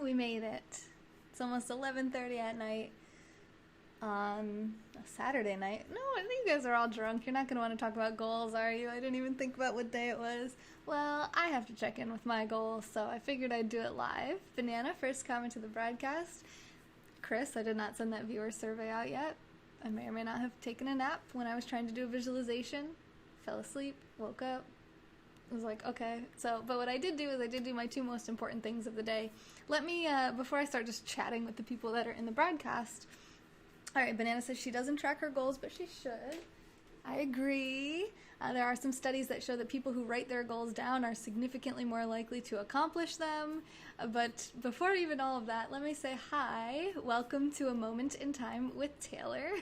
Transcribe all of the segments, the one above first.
We made it. It's almost 11:30 at night on a Saturday night. No, I think you guys are all drunk. You're not going to want to talk about goals, are you? I didn't even think about what day it was. Well, I have to check in with my goals, so I figured I'd do it live. Banana, first comment to the broadcast. Chris, I did not send that viewer survey out yet. I may or may not have taken a nap when I was trying to do a visualization. Fell asleep, woke up. I was like, okay. So, but what I did do is I did do my two most important things of the day. Let me, before I start just chatting with the people that are in the broadcast. All right, Banana says she doesn't track her goals, but she should. I agree. There are some studies that show that people who write their goals down are significantly more likely to accomplish them. But before even all of that, let me say hi. Welcome to A Moment in Time with Taylor.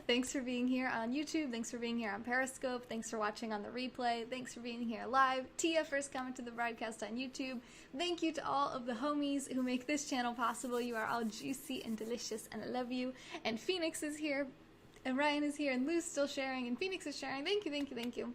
Thanks for being here on YouTube. Thanks for being here on Periscope. Thanks for watching on the replay. Thanks for being here live. Tia, first comment to the broadcast on YouTube. Thank you to all of the homies who make this channel possible. You are all juicy and delicious, and I love you. And Phoenix is here. And Ryan is here, and Lou's still sharing, and Phoenix is sharing. Thank you, thank you, thank you.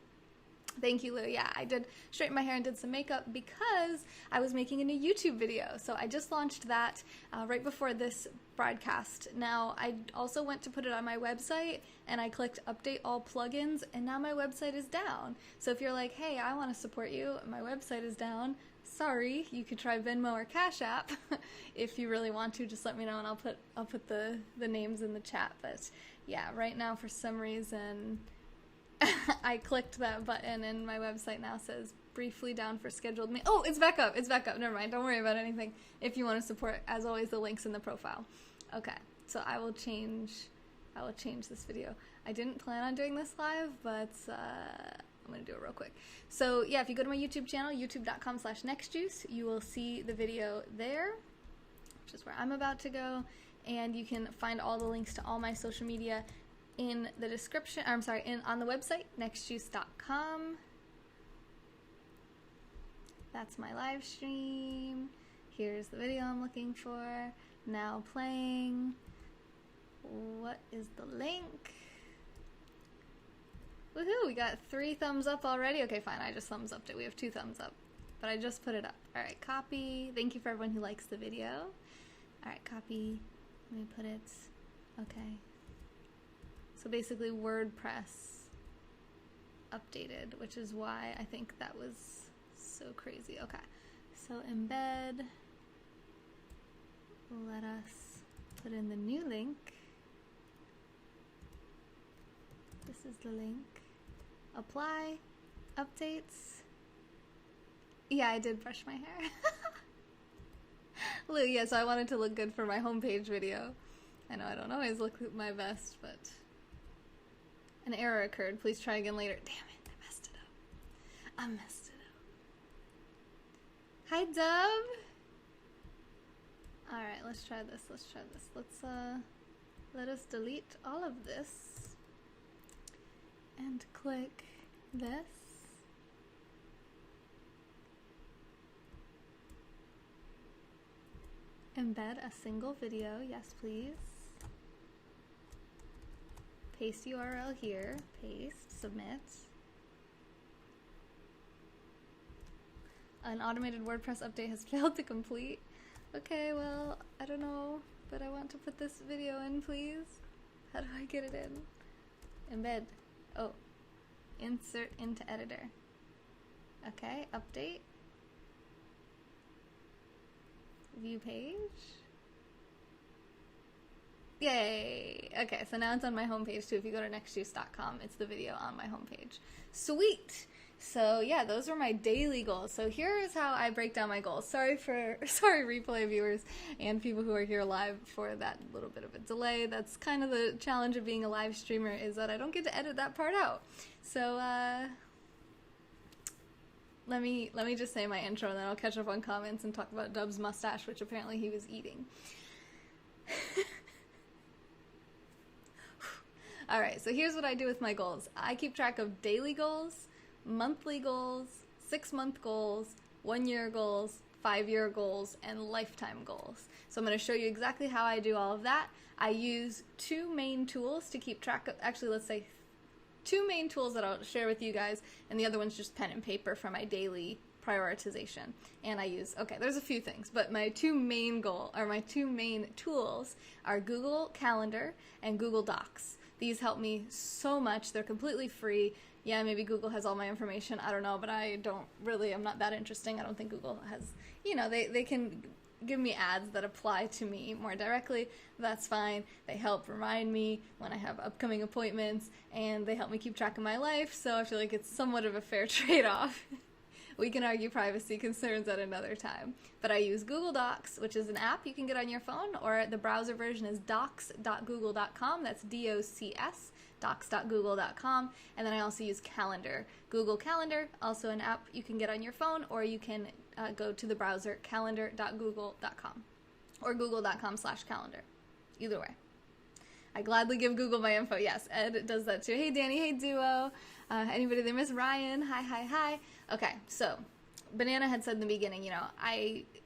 Thank you, Lou. Yeah, I did straighten my hair and did some makeup because I was making a new YouTube video. So I just launched that right before this broadcast. Now, I also went to put it on my website, and I clicked Update All Plugins, and now my website is down. So if you're like, hey, I want to support you, my website is down. Sorry, you could try Venmo or Cash App. If you really want to, just let me know, and I'll put the names in the chat. But yeah, right now for some reason I clicked that button and my website now says briefly down for scheduled oh, it's back up. It's back up. Never mind. Don't worry about anything. If you want to support, as always, the link's in the profile. Okay, so I will change this video. I didn't plan on doing this live, but I'm going to do it real quick. So yeah, if you go to my YouTube channel, youtube.com/nextjuice, you will see the video there, which is where I'm about to go. And you can find all the links to all my social media in the description, on the website, nextjuice.com. That's my live stream. Here's the video I'm looking for. Now playing. What is the link? Woohoo, we got 3 thumbs up already. Okay, fine, I just thumbs upped it. We have 2 thumbs up, but I just put it up. All right, copy. Thank you for everyone who likes the video. All right, copy. Let me put it, okay. So basically WordPress updated, which is why I think that was so crazy. Okay, so embed, let us put in the new link. This is the link. Apply, updates. Yeah, I did brush my hair. Lou, yeah, so I wanted to look good for my homepage video. I know I don't always look my best, but an error occurred. Please try again later. Damn it, I messed it up. I messed it up. Hi, Dub. All right, let's try this. Let's try this. Let us delete all of this and click this. Embed a single video, yes please. Paste URL here, paste, submit. An automated WordPress update has failed to complete. Okay, well, I don't know, but I want to put this video in, please. How do I get it in? Embed. Oh, insert into editor. Okay, update. View page. Yay! Okay, so now it's on my homepage too. If you go to nextjuice.com, it's the video on my homepage. Sweet! So yeah, those are my daily goals. So here is how I break down my goals. Sorry replay viewers and people who are here live for that little bit of a delay. That's kind of the challenge of being a live streamer, is that I don't get to edit that part out. So let me just say my intro, and then I'll catch up on comments and talk about Dub's mustache, which apparently he was eating. Alright, so here's what I do with my goals. I keep track of daily goals, monthly goals, 6-month goals, 1-year goals, 5-year goals, and lifetime goals. So I'm going to show you exactly how I do all of that. I use 2 main tools to keep track of, actually let's say 2 main tools that I'll share with you guys, and the other one's just pen and paper for my daily prioritization. And I use, okay, there's a few things, but my two main tools are Google Calendar and Google Docs. These help me so much. They're completely free. Yeah, maybe Google has all my information. I don't know, but I'm not that interesting. I don't think Google has, they can give me ads that apply to me more directly. That's fine. They help remind me when I have upcoming appointments, and they help me keep track of my life, so I feel like it's somewhat of a fair trade-off. We can argue privacy concerns at another time. But I use Google Docs, which is an app you can get on your phone, or the browser version is docs.google.com. That's DOCS, docs.google.com. And then I also use Calendar. Google Calendar, also an app you can get on your phone, or you can go to the browser calendar.google.com or google.com/calendar. Either way. I gladly give Google my info. Yes, Ed does that too. Hey, Danny. Hey, Duo. Anybody there? Miss Ryan. Hi. Okay, so Banana had said in the beginning,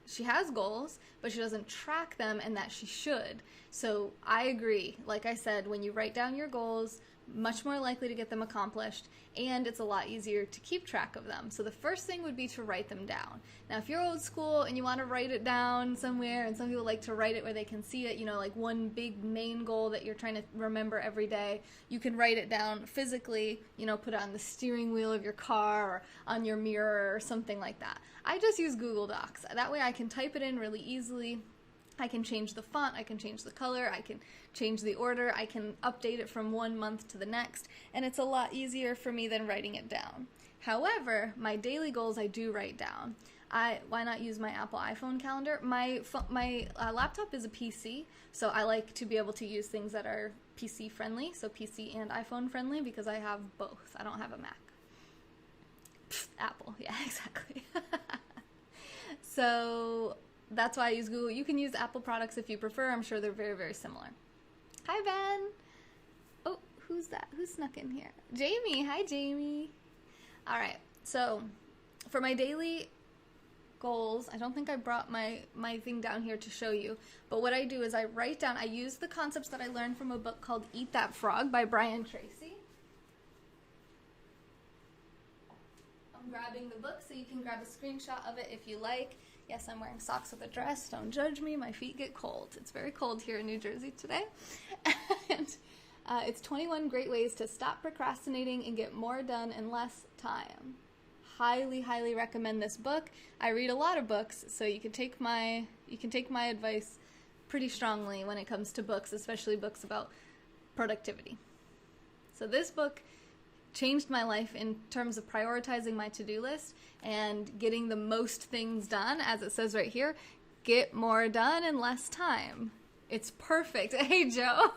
she has goals, but she doesn't track them, and that she should. So I agree. Like I said, when you write down your goals, much more likely to get them accomplished, and it's a lot easier to keep track of them. So the first thing would be to write them down. Now, if you're old school and you want to write it down somewhere, and some people like to write it where they can see it, like one big main goal that you're trying to remember every day, you can write it down physically, put it on the steering wheel of your car or on your mirror or something like that. I just use Google Docs. That way I can type it in really easily. I can change the font, I can change the color, I can change the order, I can update it from one month to the next, and it's a lot easier for me than writing it down. However, my daily goals I do write down. Why not use my Apple iPhone calendar? My laptop is a PC, so I like to be able to use things that are PC friendly, so PC and iPhone friendly, because I have both. I don't have a Mac. Apple, yeah, exactly. So that's why I use Google. You can use Apple products if you prefer. I'm sure they're very, very similar. Hi, Ben. Oh, who's that? Who snuck in here? Jamie. Hi, Jamie. All right. So for my daily goals, I don't think I brought my thing down here to show you, but what I do is I write down, I use the concepts that I learned from a book called Eat That Frog by Brian Tracy. I'm grabbing the book so you can grab a screenshot of it if you like. Yes, I'm wearing socks with a dress. Don't judge me. My feet get cold. It's very cold here in New Jersey today. And it's 21 great ways to stop procrastinating and get more done in less time. Highly, highly recommend this book. I read a lot of books, so you can take my advice pretty strongly when it comes to books, especially books about productivity. So this book changed my life in terms of prioritizing my to-do list and getting the most things done. As it says right here, get more done in less time. It's perfect. Hey, Joe.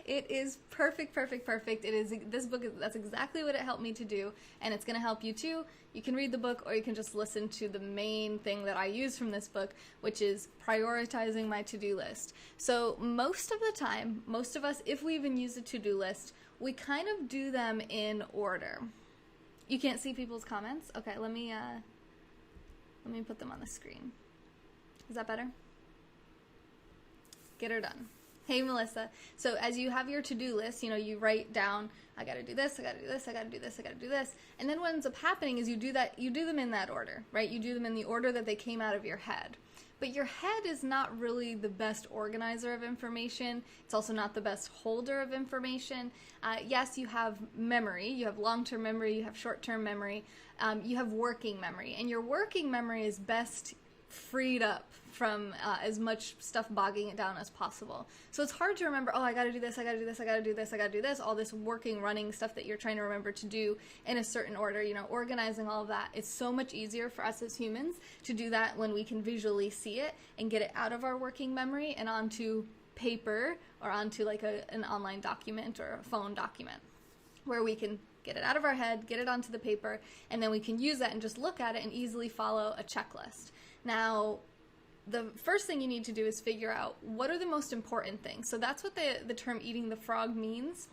It is perfect. This book, that's exactly what it helped me to do, and it's going to help you too. You can read the book, or you can just listen to the main thing that I use from this book, which is prioritizing my to-do list. So most of the time, most of us, if we even use a to-do list, we kind of do them in order. You can't see people's comments? Okay, let me put them on the screen. Is that better? Get her done. Hey, Melissa. So as you have your to-do list, you write down, I gotta do this, I gotta do this, I gotta do this, I gotta do this. And then what ends up happening is you do them in that order, right? You do them in the order that they came out of your head. But your head is not really the best organizer of information. It's also not the best holder of information. Yes, you have memory. You have long-term memory. You have short-term memory. You have working memory. And your working memory is best freed up from as much stuff bogging it down as possible. So it's hard to remember, I gotta do this, I gotta do this, I gotta do this, I gotta do this, all this working, running stuff that you're trying to remember to do in a certain order, organizing all of that. It's so much easier for us as humans to do that when we can visually see it and get it out of our working memory and onto paper or onto like an online document or a phone document, where we can get it out of our head, get it onto the paper, and then we can use that and just look at it and easily follow a checklist. Now, the first thing you need to do is figure out what are the most important things. So that's what the term eating the frog means.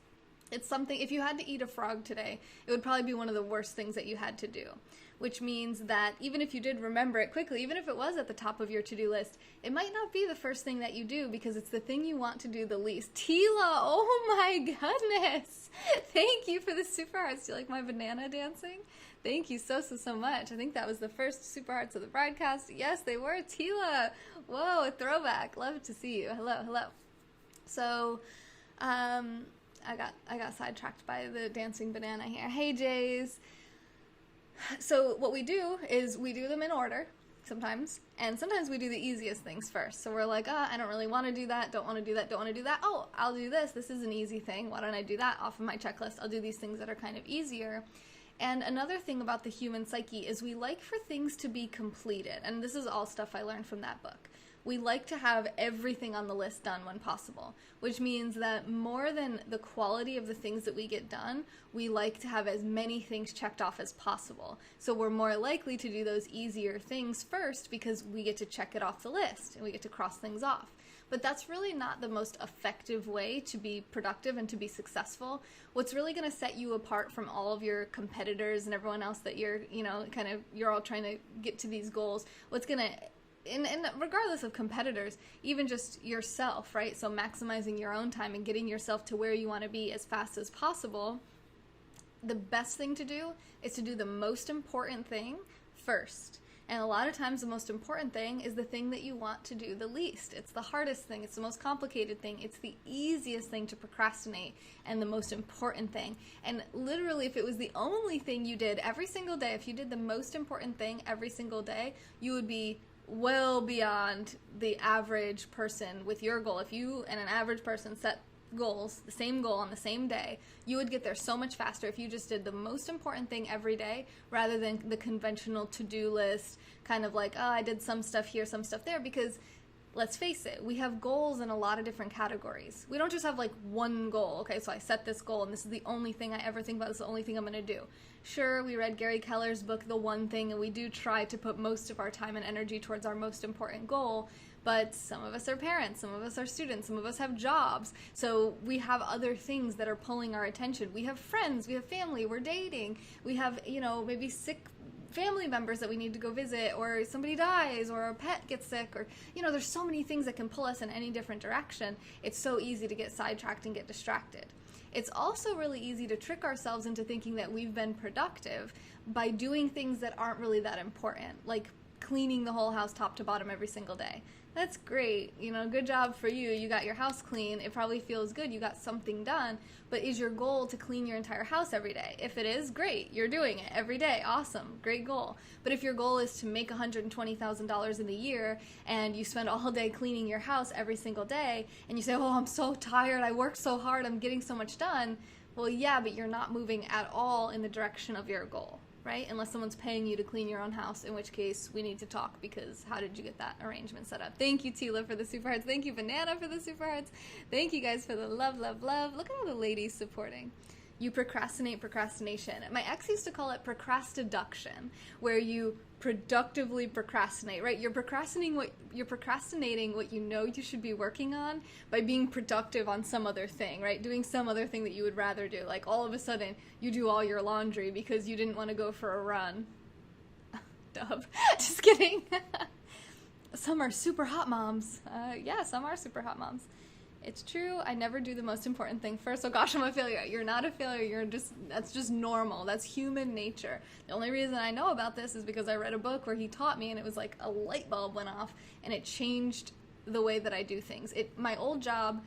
It's something, if you had to eat a frog today, it would probably be one of the worst things that you had to do. which means that even if you did remember it quickly, even if it was at the top of your to-do list, it might not be the first thing that you do because it's the thing you want to do the least. Tila, oh my goodness. Thank you for the super hearts. Do you like my banana dancing? Thank you so much. I think that was the first super hearts of the broadcast. Yes, they were. Tila. Whoa, a throwback. Love to see you. Hello. So, I got sidetracked by the dancing banana here. Hey, Jays. So what we do is we do them in order sometimes, and sometimes we do the easiest things first. So we're like, I don't really want to do that, don't want to do that, don't want to do that. Oh, I'll do this. This is an easy thing. Why don't I do that off of my checklist? I'll do these things that are kind of easier. And another thing about the human psyche is we like for things to be completed. And this is all stuff I learned from that book. We like to have everything on the list done when possible, which means that more than the quality of the things that we get done, we like to have as many things checked off as possible. So we're more likely to do those easier things first because we get to check it off the list and we get to cross things off. But that's really not the most effective way to be productive and to be successful. What's really going to set you apart from all of your competitors and everyone else that you're all trying to get to these goals, what's going to and regardless of competitors, even just yourself, right? So maximizing your own time and getting yourself to where you want to be as fast as possible, the best thing to do is to do the most important thing first. And a lot of times the most important thing is the thing that you want to do the least. It's the hardest thing. It's the most complicated thing. It's the easiest thing to procrastinate and the most important thing. And literally, if it was the only thing you did every single day, if you did the most important thing every single day, you would be well beyond the average person with your goal. If you and an average person set goals, the same goal on the same day, you would get there so much faster if you just did the most important thing every day rather than the conventional to-do list, kind of like, I did some stuff here, some stuff there, because let's face it, we have goals in a lot of different categories. We don't just have like one goal. Okay, so I set this goal and this is the only thing I ever think about. This is the only thing I'm going to do. Sure, we read Gary Keller's book, The One Thing, and we do try to put most of our time and energy towards our most important goal, but some of us are parents, some of us are students, some of us have jobs, so we have other things that are pulling our attention. We have friends, we have family, we're dating, we have, maybe sick family members that we need to go visit, or somebody dies, or a pet gets sick, or, there's so many things that can pull us in any different direction. It's so easy to get sidetracked and get distracted. It's also really easy to trick ourselves into thinking that we've been productive by doing things that aren't really that important, like cleaning the whole house top to bottom every single day. That's great, good job for you. You got your house clean. It probably feels good. You got something done. But is your goal to clean your entire house every day? If it is, great. You're doing it every day. Awesome. Great goal. But if your goal is to make $120,000 in the year and you spend all day cleaning your house every single day and you say, I'm so tired. I worked so hard. I'm getting so much done. Well, yeah, but you're not moving at all in the direction of your goal. Right? Unless someone's paying you to clean your own house, in which case we need to talk, because how did you get that arrangement set up? Thank you, Tila, for the super hearts. Thank you, Banana, for the super hearts. Thank you guys for the love. Look at all the ladies supporting. You procrastinate procrastination. My ex used to call it procrastiduction, where you productively procrastinate, right? You're procrastinating what you know you should be working on by being productive on some other thing, right? Doing some other thing that you would rather do. Like all of a sudden you do all your laundry because you didn't want to go for a run. Dub. Just kidding. Some are super hot moms. Yeah, some are super hot moms. It's true, I never do the most important thing first. Oh gosh, I'm a failure. You're not a failure, that's just normal. That's human nature. The only reason I know about this is because I read a book where he taught me, and it was like a light bulb went off and it changed the way that I do things. My old job,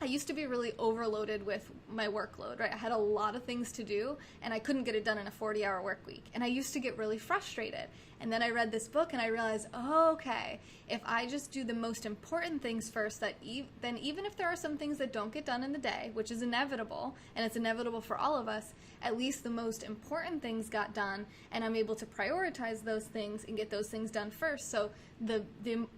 I used to be really overloaded with my workload, right? I had a lot of things to do and I couldn't get it done in a 40-hour work week. And I used to get really frustrated. And then I read this book and I realized, okay, if I just do the most important things first, then even if there are some things that don't get done in the day, which is inevitable, and it's inevitable for all of us, at least the most important things got done, and I'm able to prioritize those things and get those things done first. So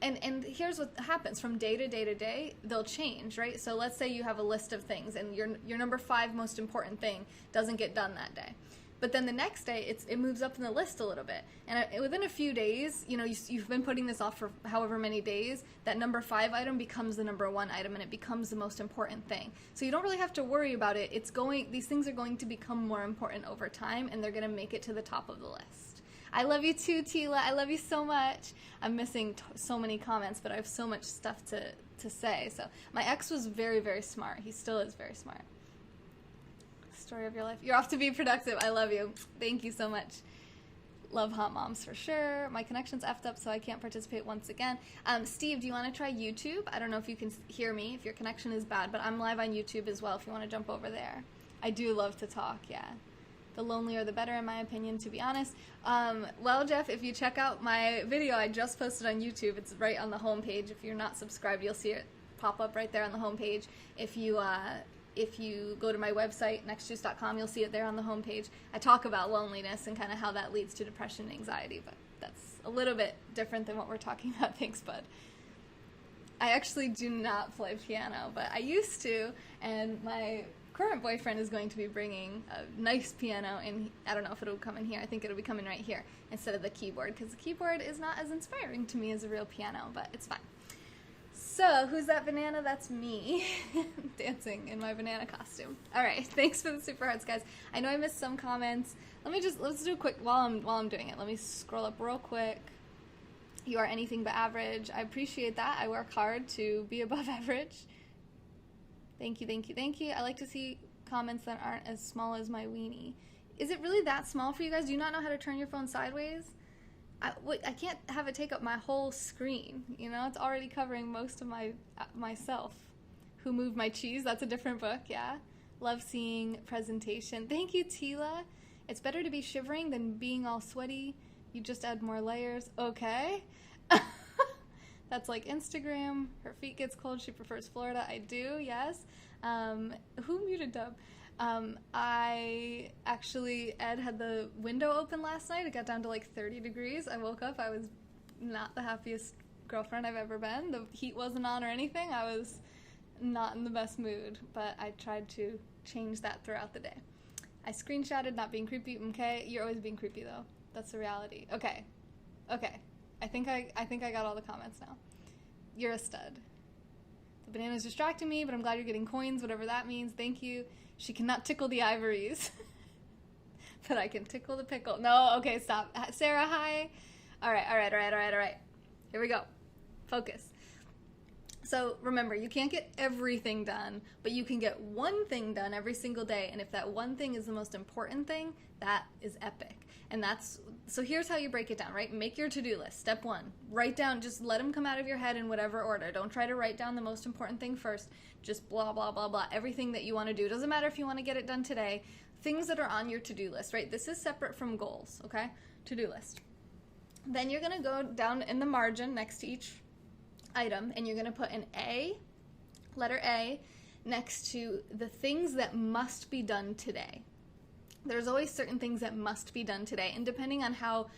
and here's what happens from day to day to day, they'll change, right? So let's say you have a list of things and your number 5 most important thing doesn't get done that day. But then the next day, it moves up in the list a little bit. And within a few days, you've been putting this off for however many days, that number 5 item becomes the number 1 item, and it becomes the most important thing. So you don't really have to worry about it. These things are going to become more important over time, and they're going to make it to the top of the list. I love you too, Tila. I love you so much. I'm missing so many comments, but I have so much stuff to say. So my ex was very, very smart. He still is very smart. Story of your life. You're off to be productive. I love you. Thank you so much. Love hot moms for sure. My connection's effed up, so I can't participate once again. Steve, do you want to try YouTube? I don't know if you can hear me, if your connection is bad, but I'm live on YouTube as well if you want to jump over there. I do love to talk, yeah. The lonelier the better, in my opinion, to be honest. Well, Jeff, if you check out my video I just posted on YouTube, it's right on the homepage. If you're not subscribed, you'll see it pop up right there on the homepage. If you go to my website, nextjuice.com, you'll see it there on the homepage. I talk about loneliness and kind of how that leads to depression and anxiety, but that's a little bit different than what we're talking about. Thanks, bud. I actually do not play piano, but I used to, and my current boyfriend is going to be bringing a nice piano, and I don't know if it'll come in here. I think it'll be coming right here instead of the keyboard, because the keyboard is not as inspiring to me as a real piano, but it's fine. So, who's that banana? That's me, dancing in my banana costume. All right, thanks for the super hearts, guys. I know I missed some comments. Let's do a quick, while I'm doing it, let me scroll up real quick. You are anything but average. I appreciate that. I work hard to be above average. Thank you, thank you, thank you. I like to see comments that aren't as small as my weenie. Is it really that small for you guys? Do you not know how to turn your phone sideways? I can't have it take up my whole screen, you know? It's already covering most of myself. Who Moved My Cheese? That's a different book, yeah. Love seeing presentation. Thank you, Tila. It's better to be shivering than being all sweaty. You just add more layers. Okay. That's like Instagram. Her feet gets cold. She prefers Florida. I do, yes. Who muted Dub? Ed had the window open last night. It got down to like 30 degrees. I woke up. I was not the happiest girlfriend I've ever been. The heat wasn't on or anything. I was not in the best mood, but I tried to change that throughout the day. I screenshotted not being creepy. Okay, you're always being creepy though. That's the reality. Okay. I think I got all the comments now. You're a stud. The banana's distracting me, but I'm glad you're getting coins, whatever that means. Thank you. She cannot tickle the ivories. But I can tickle the pickle. No, okay, stop. Sarah, hi. All right. Here we go. Focus. So remember, you can't get everything done, but you can get one thing done every single day. And if that one thing is the most important thing, that is epic. And so here's how you break it down, right? Make your to-do list. Step 1, write down, just let them come out of your head in whatever order. Don't try to write down the most important thing first. Just blah, blah, blah, blah, everything that you want to do. Doesn't matter if you want to get it done today. Things that are on your to-do list, right? This is separate from goals, okay? To-do list. Then you're going to go down in the margin next to each item, and you're going to put an A, letter A, next to the things that must be done today. There's always certain things that must be done today, and depending on how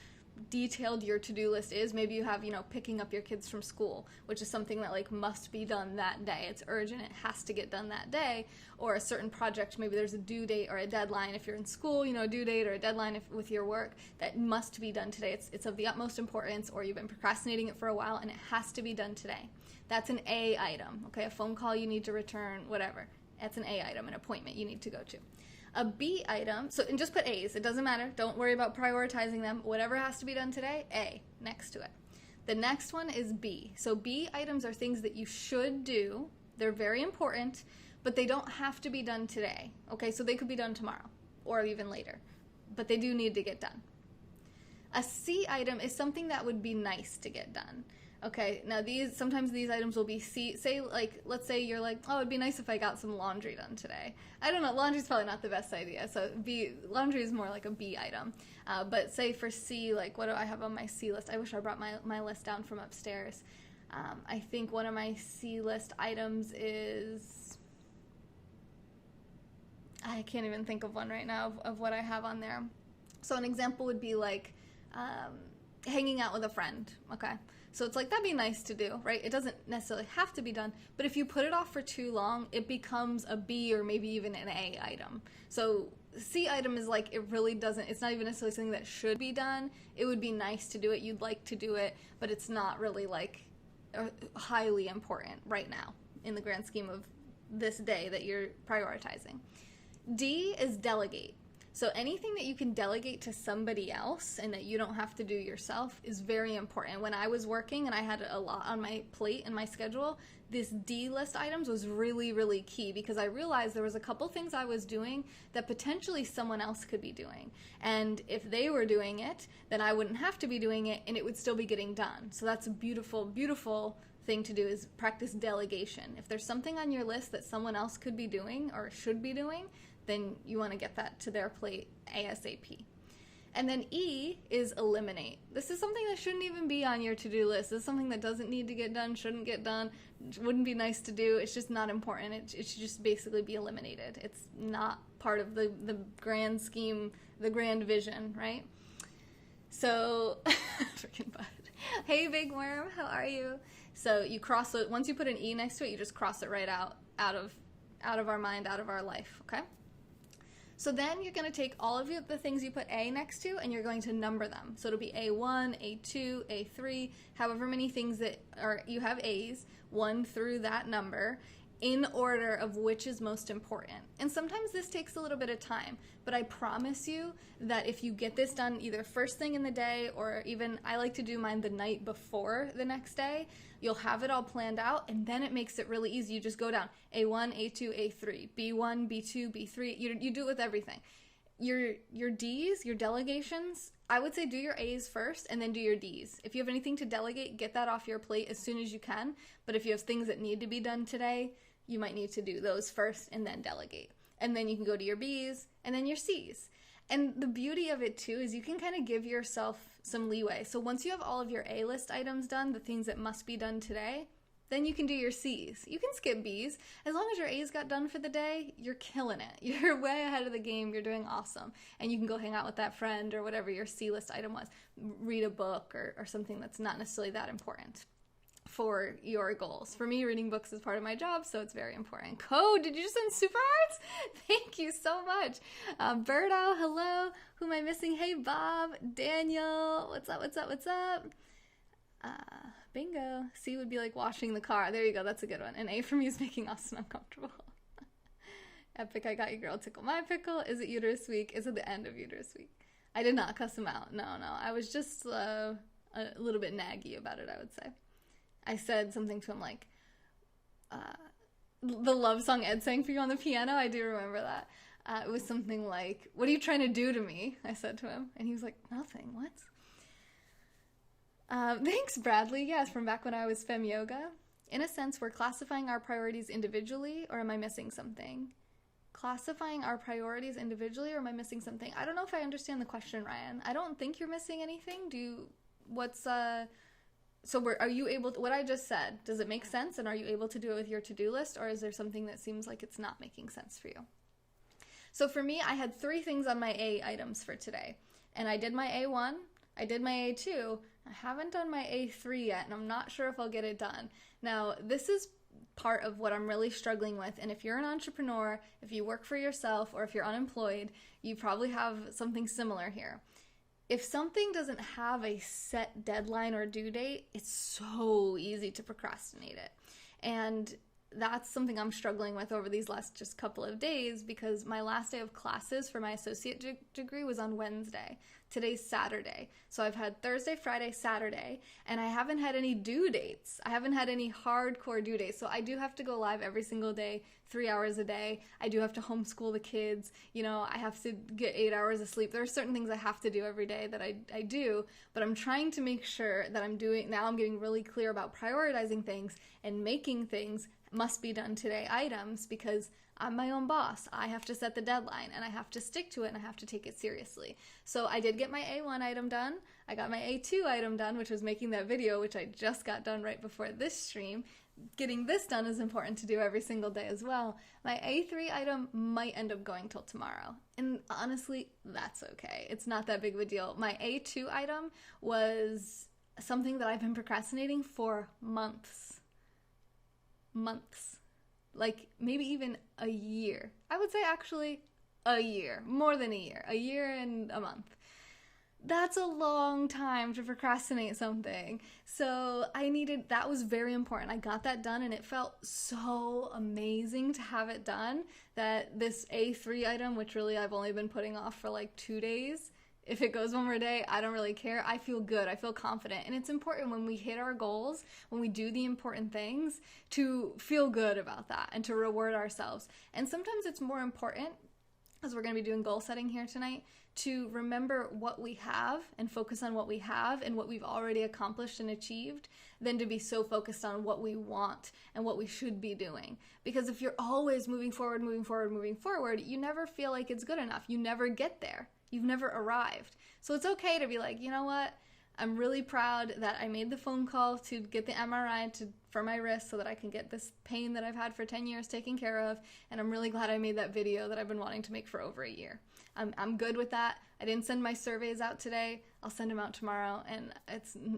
detailed your to-do list is, maybe you have, picking up your kids from school, which is something that like must be done that day. It's urgent, it has to get done that day. Or a certain project, maybe there's a due date or a deadline if you're in school, a due date or a deadline with your work that must be done today. It's of the utmost importance, or you've been procrastinating it for a while and it has to be done today. That's an A item, okay? A phone call you need to return, whatever. That's an A item, an appointment you need to go to. A B item, and just put A's, it doesn't matter, don't worry about prioritizing them, whatever has to be done today, A, next to it. The next one is B. So B items are things that you should do, they're very important, but they don't have to be done today, okay? So they could be done tomorrow, or even later, but they do need to get done. A C item is something that would be nice to get done. Okay, now sometimes these items will be let's say you're like, oh, it'd be nice if I got some laundry done today. I don't know, laundry's probably not the best idea, so laundry is more like a B item. But say for C, like what do I have on my C list? I wish I brought my list down from upstairs. I think one of my C list items is, I can't even think of one right now of what I have on there. So an example would be like hanging out with a friend, okay? So it's like, that'd be nice to do, right? It doesn't necessarily have to be done, but if you put it off for too long, it becomes a B or maybe even an A item. So C item is like, it's not even necessarily something that should be done. It would be nice to do it, you'd like to do it, but it's not really like highly important right now in the grand scheme of this day that you're prioritizing. D is delegate. So anything that you can delegate to somebody else and that you don't have to do yourself is very important. When I was working and I had a lot on my plate and my schedule, this D list items was really, really key, because I realized there was a couple things I was doing that potentially someone else could be doing. And if they were doing it, then I wouldn't have to be doing it and it would still be getting done. So that's a beautiful, beautiful thing to do, is practice delegation. If there's something on your list that someone else could be doing or should be doing, then you want to get that to their plate ASAP. And then E is eliminate. This is something that shouldn't even be on your to-do list. This is something that doesn't need to get done, shouldn't get done, wouldn't be nice to do. It's just not important. It should just basically be eliminated. It's not part of the grand scheme, the grand vision, right? So, freaking bud. Hey, big worm, how are you? So you cross it, once you put an E next to it, you just cross it right out of our mind, out of our life, okay? So then you're going to take all of the things you put A next to, and you're going to number them. So it'll be A1, A2, A3, however many things that you have A's, 1 through that number, in order of which is most important. And sometimes this takes a little bit of time, but I promise you that if you get this done either first thing in the day, or even I like to do mine the night before the next day, you'll have it all planned out, and then it makes it really easy. You just go down A1, A2, A3, B1, B2, B3. You do it with everything. Your D's, your delegations, I would say do your A's first and then do your D's. If you have anything to delegate, get that off your plate as soon as you can. But if you have things that need to be done today, you might need to do those first and then delegate. And then you can go to your B's and then your C's. And the beauty of it too is you can kind of give yourself some leeway. So once you have all of your A list items done, the things that must be done today, then you can do your C's. You can skip B's. As long as your A's got done for the day, you're killing it. You're way ahead of the game. You're doing awesome. And you can go hang out with that friend or whatever your C list item was. Read a book or something that's not necessarily that important for your goals. For me, reading books is part of my job, so it's very important. Code, did you just send super hearts? Thank you so much. Bird Owl, hello. Who am I missing? Hey, Bob, Daniel, what's up, what's up, what's up? Bingo. C would be like washing the car. There you go, that's a good one. And A for me is making Austin uncomfortable. Epic, I got you, girl. Tickle my pickle. Is it uterus week? Is it the end of uterus week? I did not cuss him out. No. I was just a little bit naggy about it, I would say. I said something to him like, the love song Ed sang for you on the piano, I do remember that. It was something like, what are you trying to do to me? I said to him. And he was like, nothing, what? Thanks, Bradley. Yes, from back when I was Fem Yoga. In a sense, we're classifying our priorities individually, or am I missing something? Classifying our priorities individually, or am I missing something? I don't know if I understand the question, Ryan. I don't think you're missing anything. Are you able to, what I just said, does it make sense? And are you able to do it with your to-do list? Or is there something that seems like it's not making sense for you? So for me, I had 3 things on my A items for today. And I did my A1, I did my A2, I haven't done my A3 yet, and I'm not sure if I'll get it done. Now, this is part of what I'm really struggling with. And if you're an entrepreneur, if you work for yourself, or if you're unemployed, you probably have something similar here. If something doesn't have a set deadline or due date, it's so easy to procrastinate it. And that's something I'm struggling with over these last just couple of days, because my last day of classes for my associate degree was on Wednesday. Today's Saturday. So I've had Thursday, Friday, Saturday, and I haven't had any due dates. I haven't had any hardcore due dates. So I do have to go live every single day, 3 hours a day. I do have to homeschool the kids. I have to get 8 hours of sleep. There are certain things I have to do every day that I do, but I'm trying to make sure that I'm getting really clear about prioritizing things and making things must be done today items, because I'm my own boss. I have to set the deadline and I have to stick to it and I have to take it seriously. So I did get my A1 item done. I got my A2 item done, which was making that video, which I just got done right before this stream. Getting this done is important to do every single day as well. My A3 item might end up going till tomorrow. And honestly, that's okay. It's not that big of a deal. My A2 item was something that I've been procrastinating for months. Like maybe even a year. I would say actually a year, more than a year and a month. That's a long time to procrastinate something. So that was very important. I got that done and it felt so amazing to have it done that this A3 item, which really I've only been putting off for like 2 days, if it goes one more day, I don't really care. I feel good. I feel confident. And it's important when we hit our goals, when we do the important things, to feel good about that and to reward ourselves. And sometimes it's more important, as we're going to be doing goal setting here tonight, to remember what we have and focus on what we have and what we've already accomplished and achieved than to be so focused on what we want and what we should be doing. Because if you're always moving forward, you never feel like it's good enough. You never get there. You've never arrived. So it's okay to be like, you know what? I'm really proud that I made the phone call to get the MRI for my wrist so that I can get this pain that I've had for 10 years taken care of. And I'm really glad I made that video that I've been wanting to make for over a year. I'm good with that. I didn't send my surveys out today. I'll send them out tomorrow, and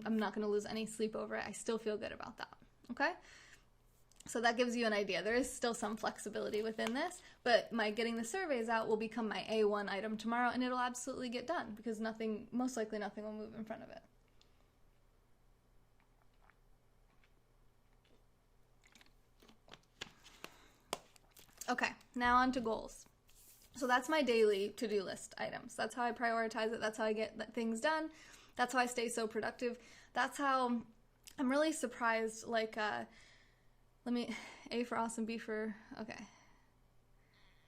I'm not going to lose any sleep over it. I still feel good about that. Okay? So that gives you an idea. There is still some flexibility within this, but my getting the surveys out will become my A1 item tomorrow, and it'll absolutely get done because most likely nothing will move in front of it. Okay, now on to goals. So that's my daily to-do list items. That's how I prioritize it. That's how I get things done. That's how I stay so productive. That's how I'm really surprised, like, A for awesome, B for, okay.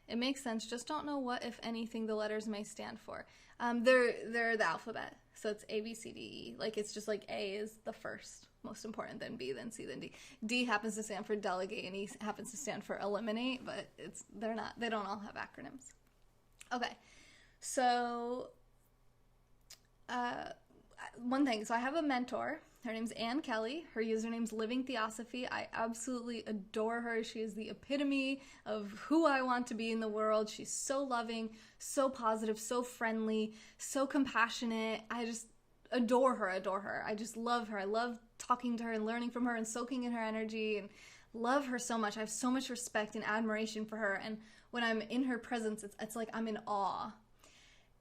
It makes sense. Just don't know what, if anything, the letters may stand for. They're the alphabet. So it's A, B, C, D, E. Like, it's just like A is the first most important, then B, then C, then D. D happens to stand for delegate, and E happens to stand for eliminate, but they don't all have acronyms. Okay, so one thing, so I have a mentor. Her name's Ann Kelly. Her username's Living Theosophy. I absolutely adore her. She is the epitome of who I want to be in the world. She's so loving, so positive, so friendly, so compassionate. I just adore her. I just love her. I love talking to her and learning from her and soaking in her energy and love her so much. I have so much respect and admiration for her. And when I'm in her presence, it's like I'm in awe.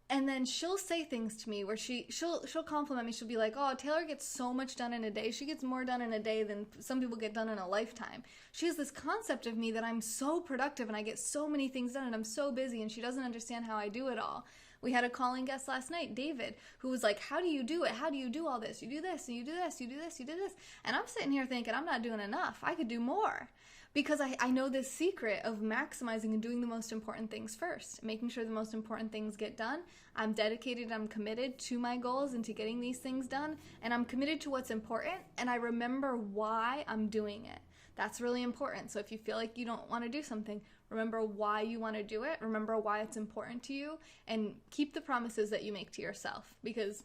And then she'll say things to me where she'll compliment me. She'll be like, oh, Taylor gets so much done in a day. She gets more done in a day than some people get done in a lifetime. She has this concept of me that I'm so productive and I get so many things done and I'm so busy, and she doesn't understand how I do it all. We had a calling guest last night, David, who was like, how do you do it? How do you do all this? You do this, and you do this, you do this, you do this. And I'm sitting here thinking, I'm not doing enough. I could do more. Because I know this secret of maximizing and doing the most important things first, making sure the most important things get done. I'm dedicated, I'm committed to my goals and to getting these things done, and I'm committed to what's important, and I remember why I'm doing it. That's really important. So if you feel like you don't want to do something, remember why you want to do it, remember why it's important to you, and keep the promises that you make to yourself, because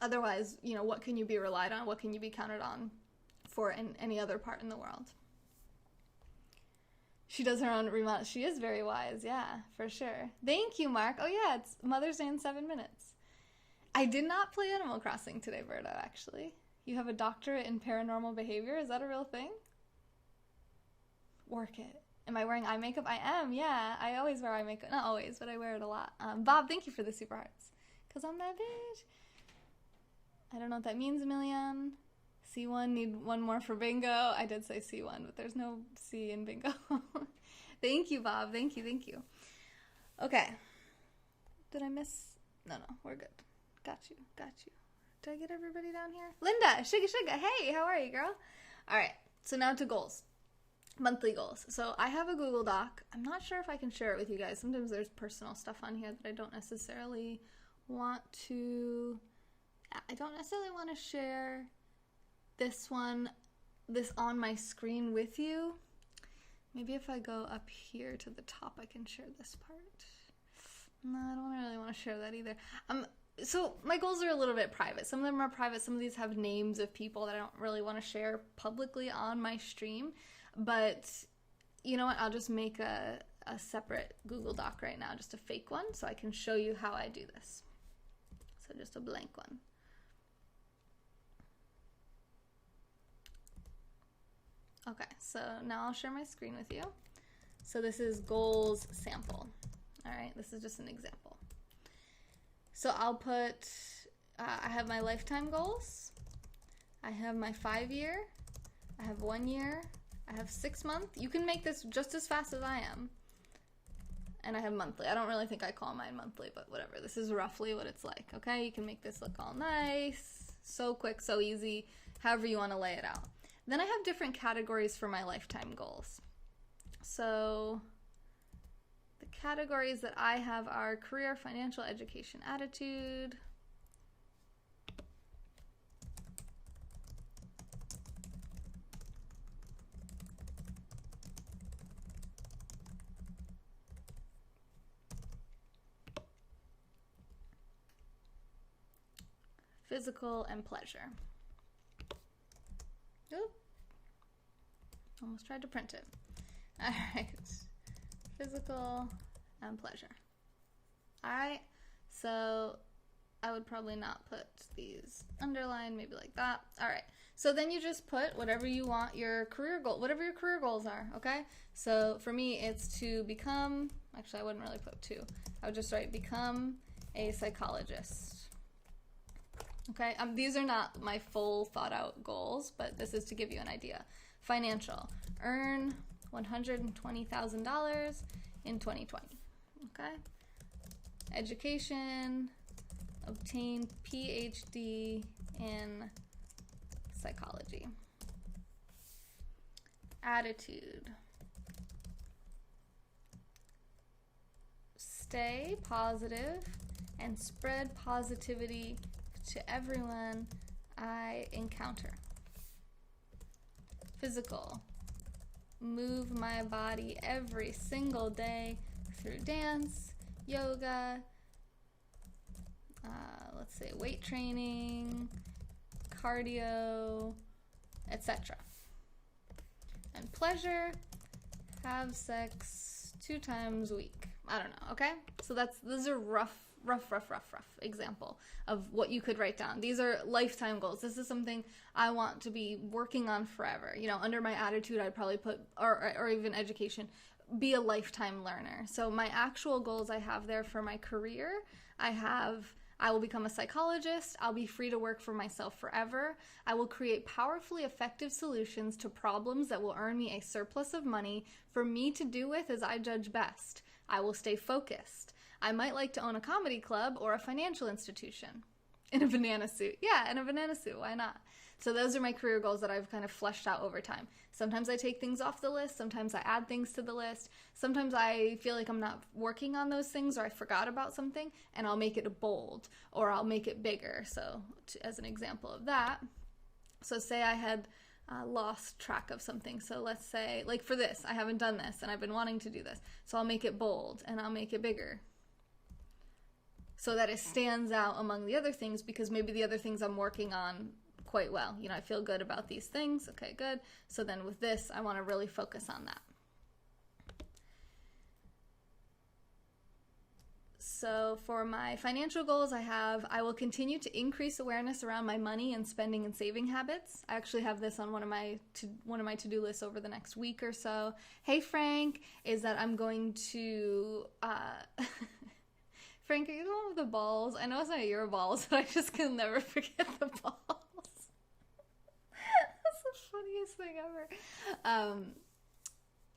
otherwise, what can you be relied on? What can you be counted on for in any other part in the world? She does her own remodel. She is very wise, yeah, for sure. Thank you, Mark. Oh yeah, it's Mother's Day in 7 minutes. I did not play Animal Crossing today, Berto, actually. You have a doctorate in paranormal behavior? Is that a real thing? Work it. Am I wearing eye makeup? I am, yeah. I always wear eye makeup. Not always, but I wear it a lot. Bob, thank you for the super hearts. Because I'm that bitch. I don't know what that means, Million. C1, need one more for bingo. I did say C1, but there's no C in bingo. Thank you, Bob. Thank you. Okay. Did I miss? No, we're good. Got you. Did I get everybody down here? Linda, Suga. Hey, how are you, girl? All right. So now to goals. Monthly goals. So I have a Google Doc. I'm not sure if I can share it with you guys. Sometimes there's personal stuff on here that I don't necessarily want to share this on my screen with you. Maybe if I go up here to the top, I can share this part. No, I don't really want to share that either. So my goals are a little bit private. Some of them are private. Some of these have names of people that I don't really want to share publicly on my stream. But you know what? I'll just make a separate Google Doc right now, just a fake one, so I can show you how I do this. So just a blank one. Okay, so now I'll share my screen with you. So this is goals sample. All right, this is just an example. So I'll put I have my lifetime goals. I have my 5-year. I have 1 year. I have 6 month. You can make this just as fast as I am. And I have monthly. I don't really think I call mine monthly, but whatever. This is roughly what it's like, okay? You can make this look all nice. So quick, so easy, however you want to lay it out. Then I have different categories for my lifetime goals. So the categories that I have are career, financial, education, attitude. Physical and pleasure. Oop. Almost tried to print it. All right. Physical and pleasure. All right. So I would probably not put these underlined, maybe like that. All right. So then you just put whatever you want your career goal, whatever your career goals are, okay? So for me, it's to become, actually I wouldn't really put to. I would just write become a psychologist. Okay, these are not my full thought out goals, but this is to give you an idea. Financial, earn $120,000 in 2020. Okay. Education, obtain PhD in psychology. Attitude, stay positive and spread positivity to everyone I encounter. Physical, move my body every single day through dance, yoga, let's say weight training, cardio, etc. And pleasure, have sex 2 times a week. I don't know, okay? So those are rough example of what you could write down. These are lifetime goals. This is something I want to be working on forever. You know, under my attitude, I'd probably put, or even education, be a lifetime learner. So my actual goals I have there for my career, I will become a psychologist. I'll be free to work for myself forever. I will create powerfully effective solutions to problems that will earn me a surplus of money for me to do with as I judge best. I will stay focused. I might like to own a comedy club or a financial institution. In a banana suit. Yeah, in a banana suit. Why not? So those are my career goals that I've kind of fleshed out over time. Sometimes I take things off the list. Sometimes I add things to the list. Sometimes I feel like I'm not working on those things or I forgot about something and I'll make it bold or I'll make it bigger. So as an example of that, so say I had lost track of something. So let's say, like for this, I haven't done this and I've been wanting to do this. So I'll make it bold and I'll make it bigger, so that it stands out among the other things, because maybe the other things I'm working on quite well. You know, I feel good about these things. Okay, good. So then with this, I want to really focus on that. So for my financial goals, I will continue to increase awareness around my money and spending and saving habits. I actually have this on one of my to-do lists over the next week or so. Hey, Frank, is that I'm going to... Frank, are you the one with the balls? I know it's not your balls, but I just can never forget the balls. That's the funniest thing ever.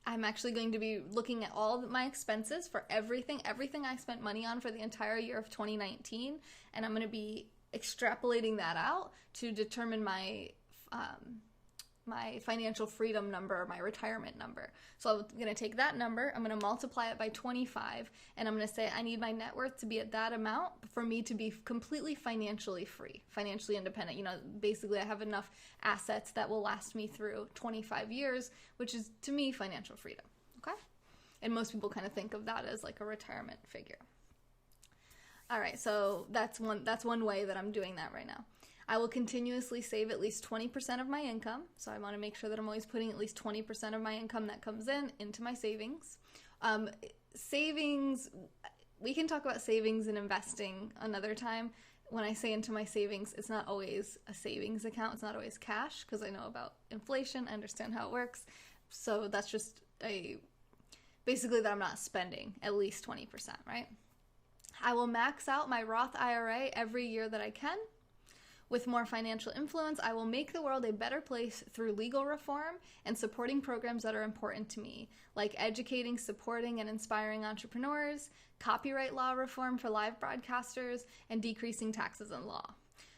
I'm actually going to be looking at all of my expenses for everything I spent money on for the entire year of 2019, and I'm going to be extrapolating that out to determine my financial freedom number, my retirement number. So I'm going to take that number, I'm going to multiply it by 25, and I'm going to say I need my net worth to be at that amount for me to be completely financially free, financially independent. You know, basically I have enough assets that will last me through 25 years, which is, to me, financial freedom, okay? And most people kind of think of that as like a retirement figure. All right, so that's one way that I'm doing that right now. I will continuously save at least 20% of my income. So I want to make sure that I'm always putting at least 20% of my income that comes in into my savings. Savings, we can talk about savings and investing another time. When I say into my savings, it's not always a savings account. It's not always cash, because I know about inflation. I understand how it works. So that's just basically that I'm not spending at least 20%, right? I will max out my Roth IRA every year that I can. With more financial influence, I will make the world a better place through legal reform and supporting programs that are important to me, like educating, supporting, and inspiring entrepreneurs, copyright law reform for live broadcasters, and decreasing taxes and law.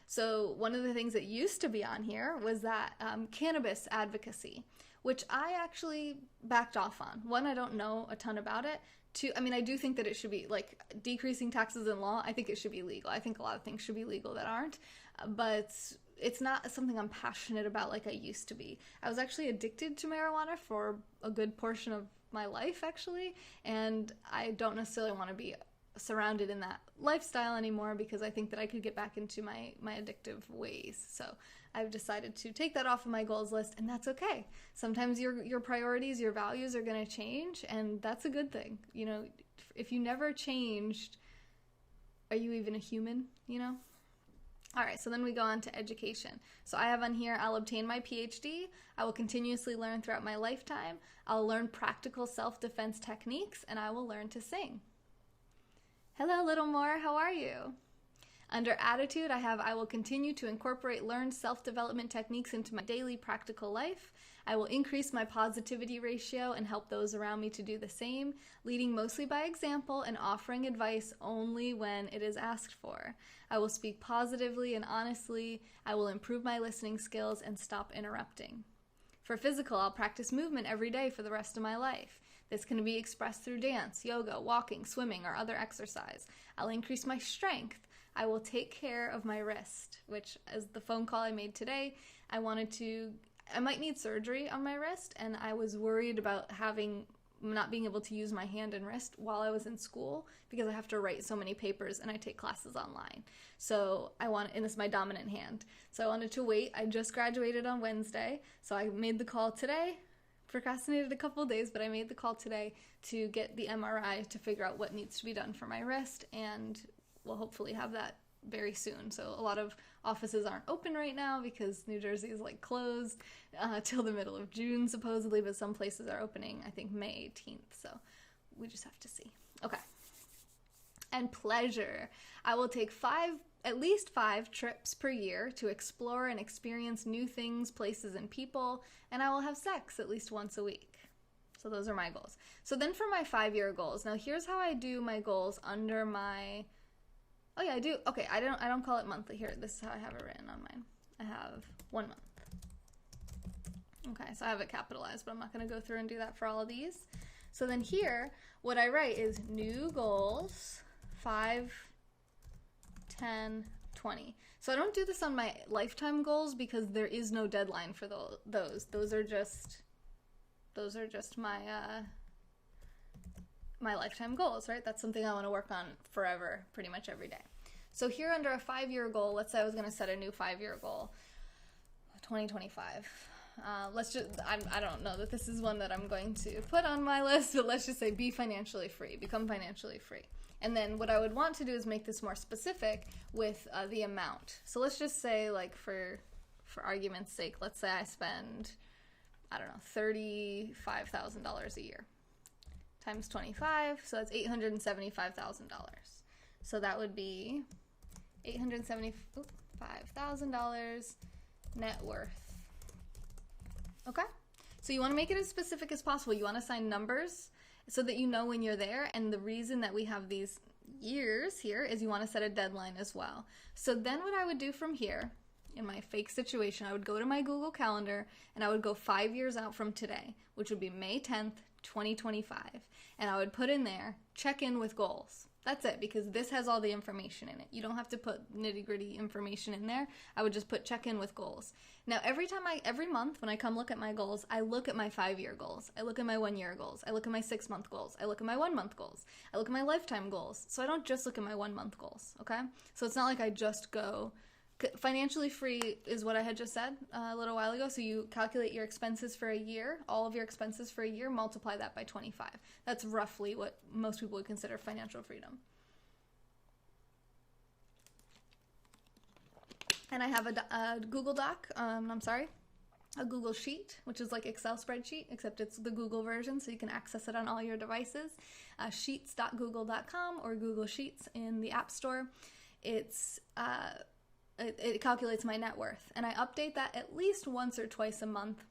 So one of the things that used to be on here was that cannabis advocacy, which I actually backed off on. One, I don't know a ton about it. Two, I mean, I do think that it should be, like, decreasing taxes and law, I think it should be legal. I think a lot of things should be legal that aren't, but it's not something I'm passionate about like I used to be. I was actually addicted to marijuana for a good portion of my life, actually, and I don't necessarily want to be surrounded in that lifestyle anymore because I think that I could get back into my addictive ways. So I've decided to take that off of my goals list, and that's okay. Sometimes your priorities, your values are going to change, and that's a good thing. You know, if you never changed, are you even a human, you know? All right, so then we go on to education. So I have on here, I'll obtain my PhD. I will continuously learn throughout my lifetime. I'll learn practical self-defense techniques, and I will learn to sing. Hello, Little More. How are you? Under attitude, I have, I will continue to incorporate learned self-development techniques into my daily practical life. I will increase my positivity ratio and help those around me to do the same, leading mostly by example and offering advice only when it is asked for. I will speak positively and honestly. I will improve my listening skills and stop interrupting. For physical, I'll practice movement every day for the rest of my life. This can be expressed through dance, yoga, walking, swimming, or other exercise. I'll increase my strength. I will take care of my wrist, which, as the phone call I made today, I might need surgery on my wrist, and I was worried about not being able to use my hand and wrist while I was in school because I have to write so many papers and I take classes online. So and this is my dominant hand. So I wanted to wait. I just graduated on Wednesday, so I made the call today. Procrastinated a couple of days, but I made the call today to get the MRI to figure out what needs to be done for my wrist, and we'll hopefully have that very soon. So a lot of offices aren't open right now because New Jersey is like closed till the middle of June supposedly, but some places are opening, I think, May 18th. So we just have to see. Okay. And pleasure. I will take at least 5 trips per year to explore and experience new things, places, and people, and I will have sex at least once a week. So those are my goals. So then for my 5-year goals, now here's how I do my goals under my, oh yeah, I do, okay, I don't call it monthly here. This is how I have it written on mine. I have 1 month. Okay, so I have it capitalized, but I'm not going to go through and do that for all of these. So then here, what I write is new goals, 5, 10, 20. So I don't do this on my lifetime goals because there is no deadline for those. Those are just my my lifetime goals, right? That's something I want to work on forever, pretty much every day. So here under a 5-year goal, let's say I was going to set a new 5-year goal, 2025. I don't know that this is one that I'm going to put on my list, but let's just say be financially free, become financially free. And then what I would want to do is make this more specific with the amount. So let's just say, like, for argument's sake, let's say I spend, I don't know, $35,000 a year times 25, so that's $875,000. So that would be $875,000 net worth. Okay? So you want to make it as specific as possible. You want to assign numbers so that you know when you're there, and the reason that we have these years here is you want to set a deadline as well. So then what I would do from here, in my fake situation, I would go to my Google Calendar and I would go 5 years out from today, which would be May 10th, 2025, and I would put in there, check in with goals. That's it, because this has all the information in it. You don't have to put nitty-gritty information in there. I would just put check in with goals. Now, every month when I come look at my goals, I look at my 5-year goals. I look at my 1-year goals. I look at my 6-month goals. I look at my 1-month goals. I look at my lifetime goals. So I don't just look at my 1-month goals, okay? So it's not like I just go, financially free is what I had just said a little while ago. So you calculate your expenses for a year, all of your expenses for a year, multiply that by 25. That's roughly what most people would consider financial freedom. And I have a Google Doc, a Google Sheet, which is like Excel spreadsheet, except it's the Google version, so you can access it on all your devices. Sheets.google.com or Google Sheets in the App Store. It's it calculates my net worth. And I update that at least once or twice a month.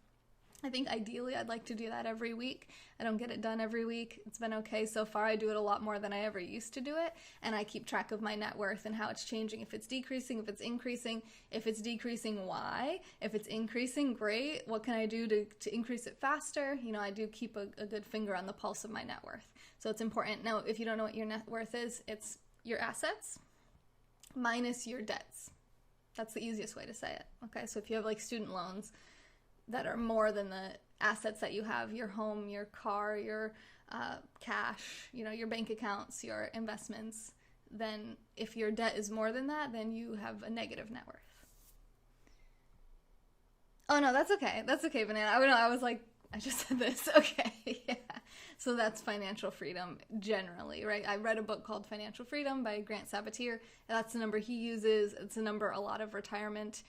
I think ideally I'd like to do that every week. I don't get it done every week. It's been okay so far. I do it a lot more than I ever used to do it. And I keep track of my net worth and how it's changing. If it's decreasing, if it's increasing, if it's decreasing, why? If it's increasing, great. What can I do to increase it faster? You know, I do keep a good finger on the pulse of my net worth. So it's important. Now, if you don't know what your net worth is, it's your assets minus your debts. That's the easiest way to say it. Okay, so if you have like student loans that are more than the assets that you have, your home, your car, your cash, you know, your bank accounts, your investments, then if your debt is more than that, then you have a negative net worth. Oh no, that's okay. That's okay, Banana. I was like, I just said this. Okay, yeah. So that's financial freedom generally, right? I read a book called Financial Freedom by Grant Sabatier. That's the number he uses. It's a number a lot of retirement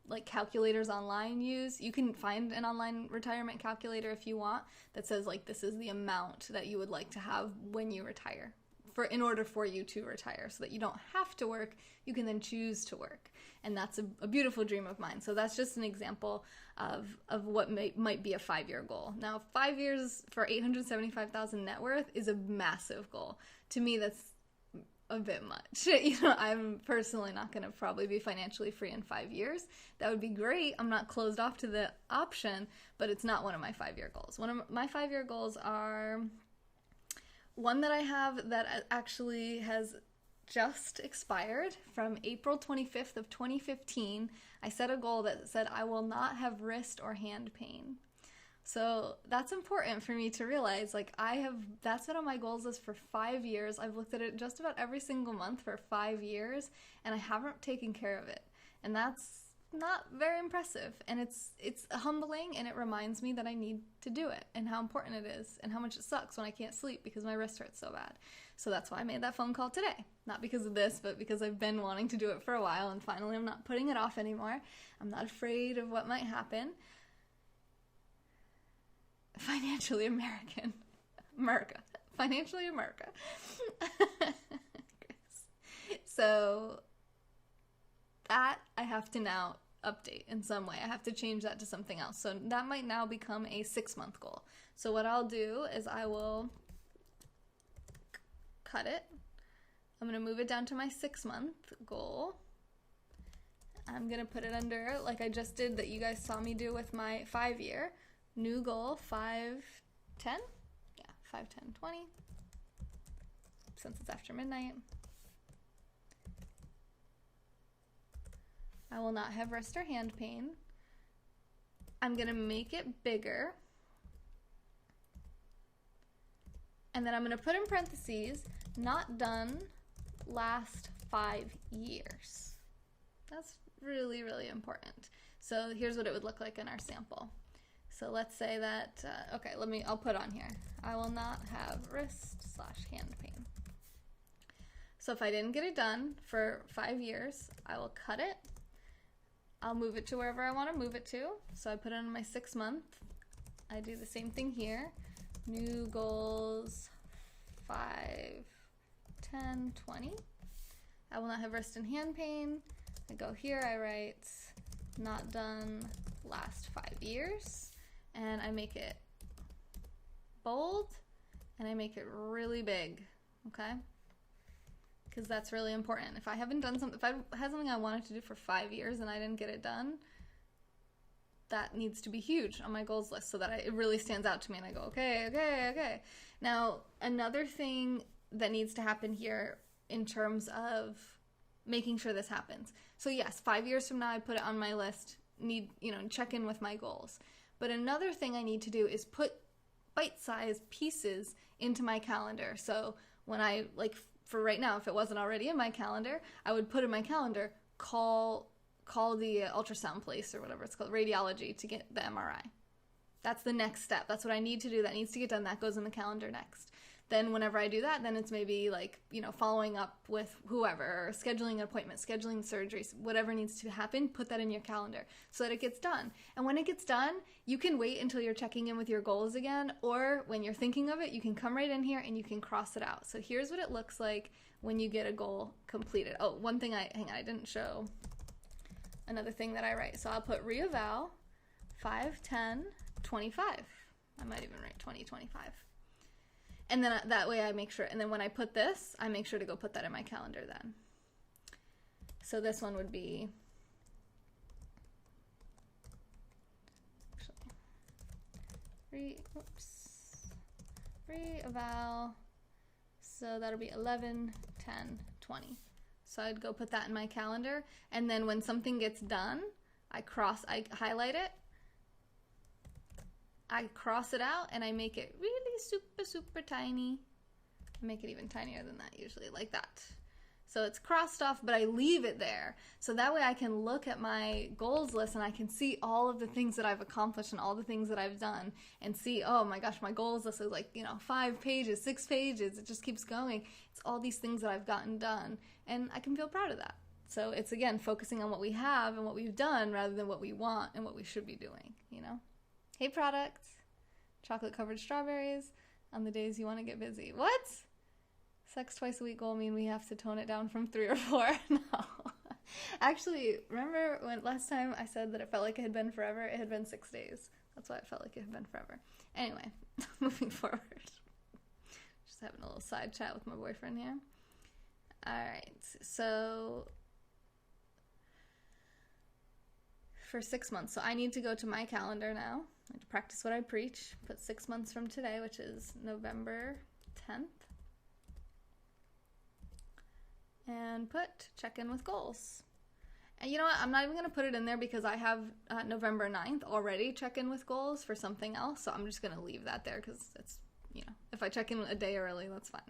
like calculators online use. You can find an online retirement calculator if you want that says like this is the amount that you would like to have when you retire, in order for you to retire, so that you don't have to work, you can then choose to work. And that's a beautiful dream of mine. So that's just an example of what might be a 5-year goal. Now, 5 years for $875,000 net worth is a massive goal. To me, that's a bit much. You know, I'm personally not going to probably be financially free in 5 years. That would be great. I'm not closed off to the option, but it's not one of my 5-year goals. One of my 5-year goals are one that I have that actually has just expired from April 25th of 2015. I set a goal that said I will not have wrist or hand pain. So that's important for me to realize, like that's one of my goals is for 5 years. I've looked at it just about every single month for 5 years, and I haven't taken care of it. And that's not very impressive. And it's humbling, and it reminds me that I need to do it and how important it is and how much it sucks when I can't sleep because my wrist hurts so bad. So that's why I made that phone call today. Not because of this, but because I've been wanting to do it for a while, and finally I'm not putting it off anymore. I'm not afraid of what might happen. Financially American. Financially America. So that I have to now update in some way. I have to change that to something else. So that might now become a 6-month goal. So what I'll do is I will cut it. I'm going to move it down to my 6-month goal. I'm going to put it under, like I just did that you guys saw me do with my 5-year. New goal, 5, 10? Yeah, 5, 10, 20. Since it's after midnight. I will not have wrist or hand pain. I'm going to make it bigger. And then I'm going to put in parentheses, not done last 5 years. That's really, really important. So here's what it would look like in our sample. So let's say that, okay, I'll put on here. I will not have wrist/hand pain. So if I didn't get it done for 5 years, I will cut it. I'll move it to wherever I want to move it to. So I put it in my 6-month. I do the same thing here. New goals, 5, 10, 20. I will not have wrist and hand pain. I go here, I write not done last 5 years. And I make it bold, and I make it really big, okay? Because that's really important. If I haven't done something, if I had something I wanted to do for 5 years and I didn't get it done, that needs to be huge on my goals list so that it really stands out to me and I go, okay. Now, another thing that needs to happen here in terms of making sure this happens. So yes, 5 years from now, I put it on my list, check in with my goals. But another thing I need to do is put bite-sized pieces into my calendar. So when I, for right now, if it wasn't already in my calendar, I would put in my calendar, call the ultrasound place or whatever it's called, radiology, to get the MRI. That's the next step. That's what I need to do. That needs to get done. That goes in the calendar next. then whenever I do that, then it's maybe like, you know, following up with whoever, or scheduling an appointment, scheduling surgeries, whatever needs to happen, put that in your calendar so that it gets done. And when it gets done, you can wait until you're checking in with your goals again, or when you're thinking of it, you can come right in here and you can cross it out. So here's what it looks like when you get a goal completed. Oh, one thing I didn't show. Another thing that I write. So I'll put reeval 5, 10, 25. I might even write 20, 25. And then that way I make sure, and then when I put this, I make sure to go put that in my calendar then. So this one would be, re-eval, so that'll be 11, 10, 20. So I'd go put that in my calendar, and then when something gets done, I highlight it, I cross it out, and I make it really super, super tiny. I make it even tinier than that usually, like that. So it's crossed off, but I leave it there. So that way I can look at my goals list and I can see all of the things that I've accomplished and all the things that I've done and see, oh my gosh, my goals list is like, you know, 5 pages, 6 pages. It just keeps going. It's all these things that I've gotten done, and I can feel proud of that. So it's, again, focusing on what we have and what we've done rather than what we want and what we should be doing, you know? Hey, product. Chocolate-covered strawberries on the days you want to get busy. What? Sex twice a week goal mean we have to tone it down from 3 or 4? No. Actually, remember when last time I said that it felt like it had been forever? It had been 6 days. That's why it felt like it had been forever. Anyway, moving forward. Just having a little side chat with my boyfriend here. Alright, so for 6 months. So I need to go to my calendar now. I need to practice what I preach. Put 6 months from today, which is November 10th. And put check in with goals. And you know what? I'm not even going to put it in there because I have November 9th already check in with goals for something else. So I'm just going to leave that there because it's, you know, if I check in a day early, that's fine.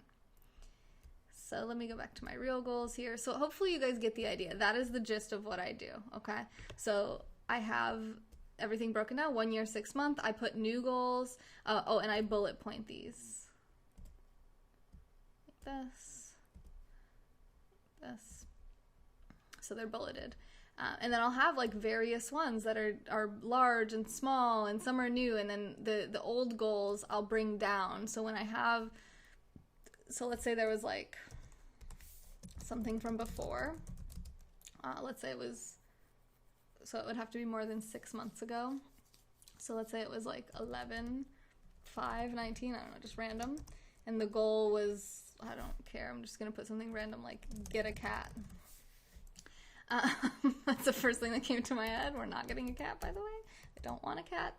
So let me go back to my real goals here. So hopefully you guys get the idea. That is the gist of what I do, okay? So I have everything broken down, 1 year, 6 month. I put new goals. Oh, and I bullet point these. Like this. So they're bulleted. And then I'll have like various ones that are large and small, and some are new, and then the old goals I'll bring down. So when I have, so let's say there was like something from before. Let's say it was, so it would have to be more than 6 months ago. So let's say it was like 11, 5, 19, I don't know, just random. And the goal was, I don't care, I'm just going to put something random like get a cat. That's the first thing that came to my head. We're not getting a cat, by the way. I don't want a cat.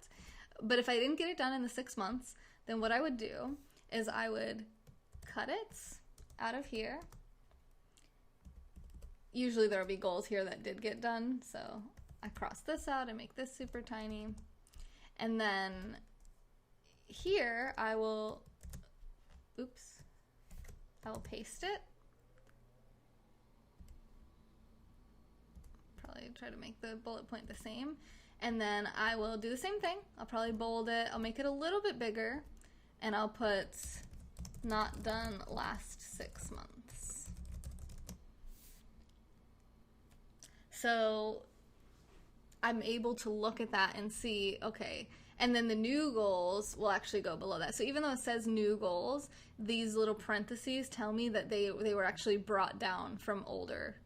But if I didn't get it done in the 6 months, then what I would do is I would cut it out of here. Usually there will be goals here that did get done, so I cross this out and make this super tiny. And then here I will, I will paste it. Probably try to make the bullet point the same. And then I will do the same thing. I'll probably bold it. I'll make it a little bit bigger. And I'll put not done last 6 months. So I'm able to look at that and see, okay, and then the new goals will actually go below that. So even though it says new goals, these little parentheses tell me that they were actually brought down from older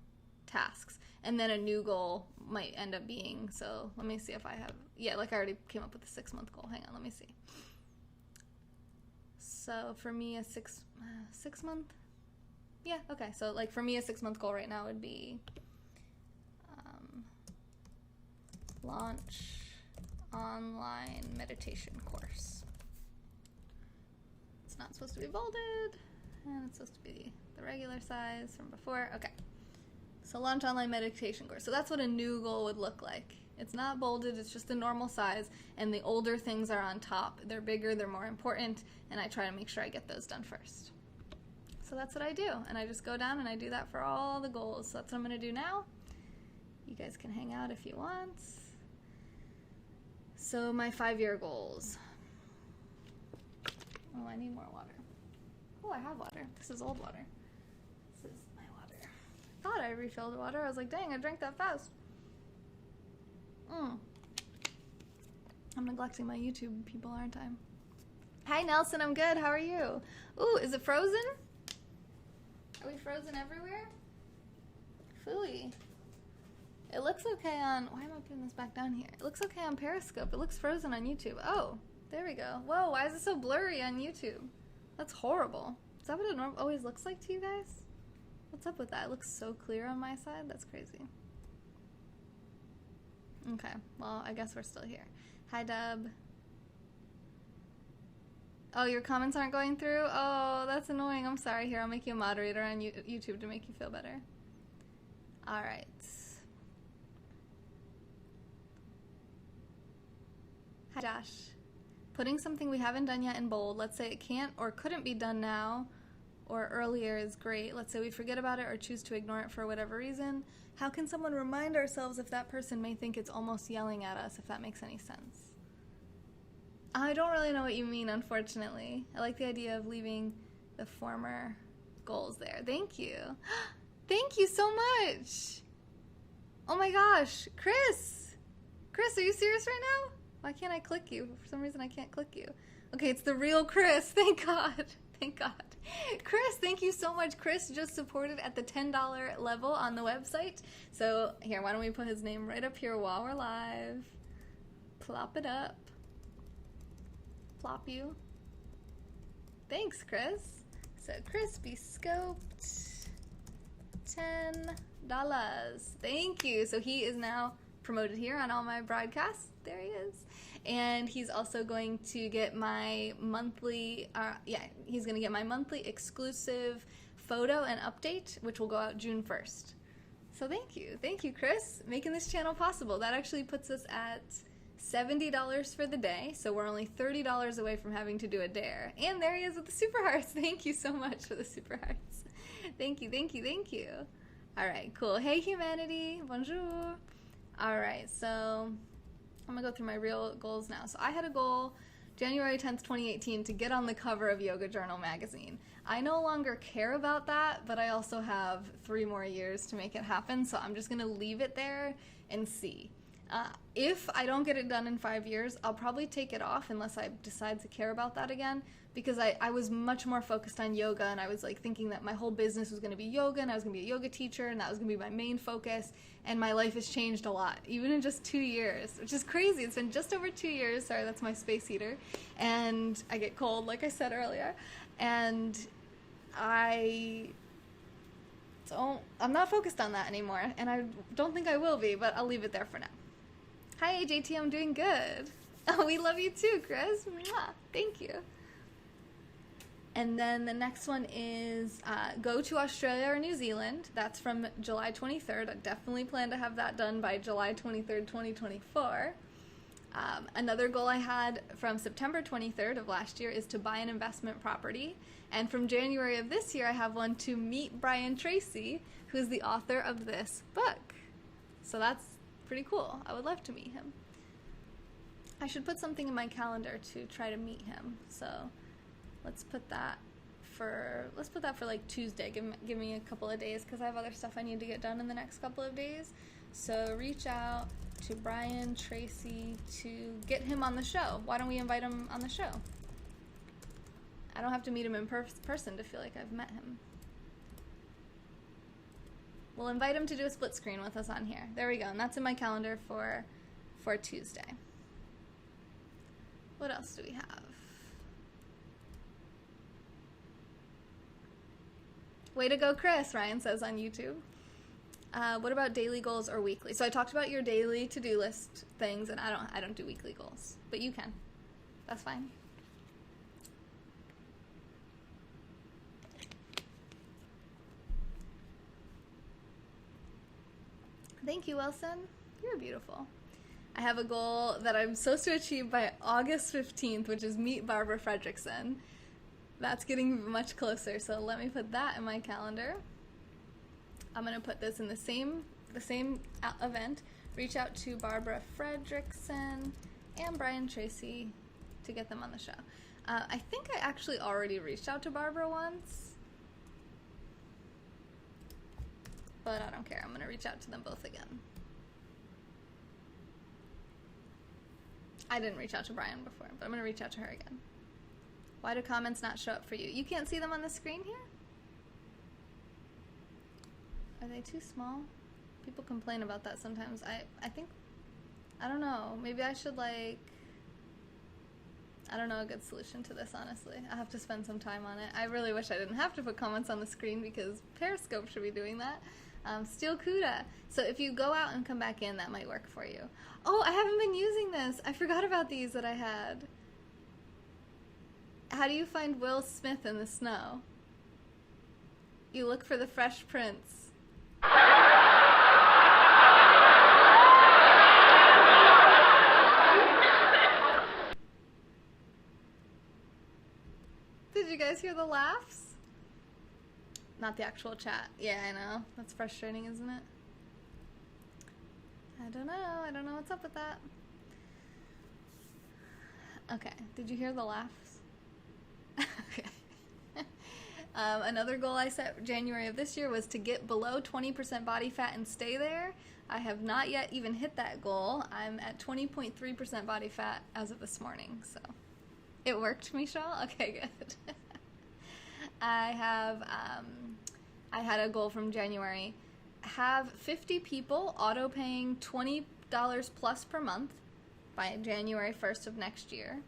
tasks. And then a new goal might end up being, so let me see if I have, yeah, like I already came up with a 6 month goal. Hang on, let me see. So for me, a six month? Yeah, okay. So like for me, a 6 month goal right now would be launch online meditation course. It's not supposed to be bolded, and it's supposed to be the regular size from before. Okay. So launch online meditation course. So that's what a new goal would look like. It's not bolded, it's just the normal size, and the older things are on top. They're bigger, they're more important, and I try to make sure I get those done first. So that's what I do, and I just go down and I do that for all the goals. So that's what I'm going to do now. You guys can hang out if you want. So my 5-year goals. Oh, I need more water. Oh, I have water. This is old water. This is my water. I thought I refilled water. I was like, dang, I drank that fast. I'm neglecting my YouTube people, aren't I? Hi, Nelson. I'm good. How are you? Ooh, is it frozen? Are we frozen everywhere? Phooey. It looks okay on... Why am I putting this back down here? It looks okay on Periscope. It looks frozen on YouTube. Oh, there we go. Whoa, why is it so blurry on YouTube? That's horrible. Is that what it always looks like to you guys? What's up with that? It looks so clear on my side. That's crazy. Okay, well, I guess we're still here. Hi, Dub. Oh, your comments aren't going through? Oh, that's annoying. I'm sorry. Here, I'll make you a moderator on YouTube to make you feel better. All right. Hi, Josh. Putting something we haven't done yet in bold. Let's say it can't or couldn't be done now or earlier is great. Let's say we forget about it or choose to ignore it for whatever reason. How can someone remind ourselves if that person may think it's almost yelling at us, if that makes any sense? I don't really know what you mean, unfortunately. I like the idea of leaving the former goals there. Thank you. Thank you so much. Oh my gosh. Chris! Chris, are you serious right now? Why can't I click you? For some reason I can't click you. Okay, it's the real Chris. Thank God. Thank God. Chris, thank you so much. Chris just supported at the $10 level on the website. So here, why don't we put his name right up here while we're live. Plop it up. Plop you. Thanks, Chris. So Crispy Scoped, $10. Thank you. So he is now promoted here on all my broadcasts. There he is. And he's also going to get my monthly, he's going to get my monthly exclusive photo and update, which will go out June 1st. So thank you. Thank you, Chris, making this channel possible. That actually puts us at $70 for the day, so we're only $30 away from having to do a dare. And there he is with the super hearts. Thank you so much for the super hearts. Thank you, thank you, thank you. All right, cool. Hey, humanity. Bonjour. All right, so I'm gonna go through my real goals now. So I had a goal January 10th, 2018 to get on the cover of Yoga Journal magazine. I no longer care about that, but I also have 3 more years to make it happen, so I'm just gonna leave it there and see. If I don't get it done in 5 years, I'll probably take it off unless I decide to care about that again, because I was much more focused on yoga, and I was like thinking that my whole business was going to be yoga, and I was going to be a yoga teacher, and that was going to be my main focus, and my life has changed a lot, even in just 2 years, which is crazy. It's been just over 2 years. Sorry, that's my space heater, and I get cold, like I said earlier, and I'm not focused on that anymore, and I don't think I will be, but I'll leave it there for now. Hi, JT, I'm doing good. Oh, we love you too, Chris. Mwah. Thank you. And then the next one is go to Australia or New Zealand. That's from July 23rd. I definitely plan to have that done by July 23rd, 2024. Another goal I had from September 23rd of last year is to buy an investment property. And from January of this year, I have one to meet Brian Tracy, who is the author of this book. So that's pretty cool. I would love to meet him. I should put something in my calendar to try to meet him. So let's put that for like Tuesday. Give me a couple of days because I have other stuff I need to get done in the next couple of days. So reach out to Brian Tracy to get him on the show. Why don't we invite him on the show? I don't have to meet him in person to feel like I've met him. We'll invite him to do a split screen with us on here. There we go, and that's in my calendar for Tuesday. What else do we have? Way to go, Chris, Ryan says on YouTube. What about daily goals or weekly? So I talked about your daily to-do list things, and I don't do weekly goals, but you can. That's fine. Thank you, Wilson. You're beautiful. I have a goal that I'm supposed to achieve by August 15th, which is meet Barbara Fredrickson. That's getting much closer, so let me put that in my calendar. I'm going to put this in the same event. Reach out to Barbara Fredrickson and Brian Tracy to get them on the show. I think I actually already reached out to Barbara once. But I don't care. I'm going to reach out to them both again. I didn't reach out to Brian before, but I'm going to reach out to her again. Why do comments not show up for you? You can't see them on the screen here? Are they too small? People complain about that sometimes. I think, I don't know. Maybe I should like, I don't know a good solution to this, honestly. I have to spend some time on it. I really wish I didn't have to put comments on the screen because Periscope should be doing that. Steel Cuda. So if you go out and come back in, that might work for you. Oh, I haven't been using this. I forgot about these that I had. How do you find Will Smith in the snow? You look for the Fresh Prince. Did you guys hear the laughs? Not the actual chat. Yeah, I know. That's frustrating, isn't it? I don't know. I don't know what's up with that. Okay. Did you hear the laughs? Okay. Another goal I set January of this year was to get below 20% body fat and stay there. I have not yet even hit that goal. I'm at 20.3% body fat as of this morning, so it worked, Michelle? Okay, good. I had a goal from January. Have 50 people auto-paying $20 plus per month by January 1st of next year,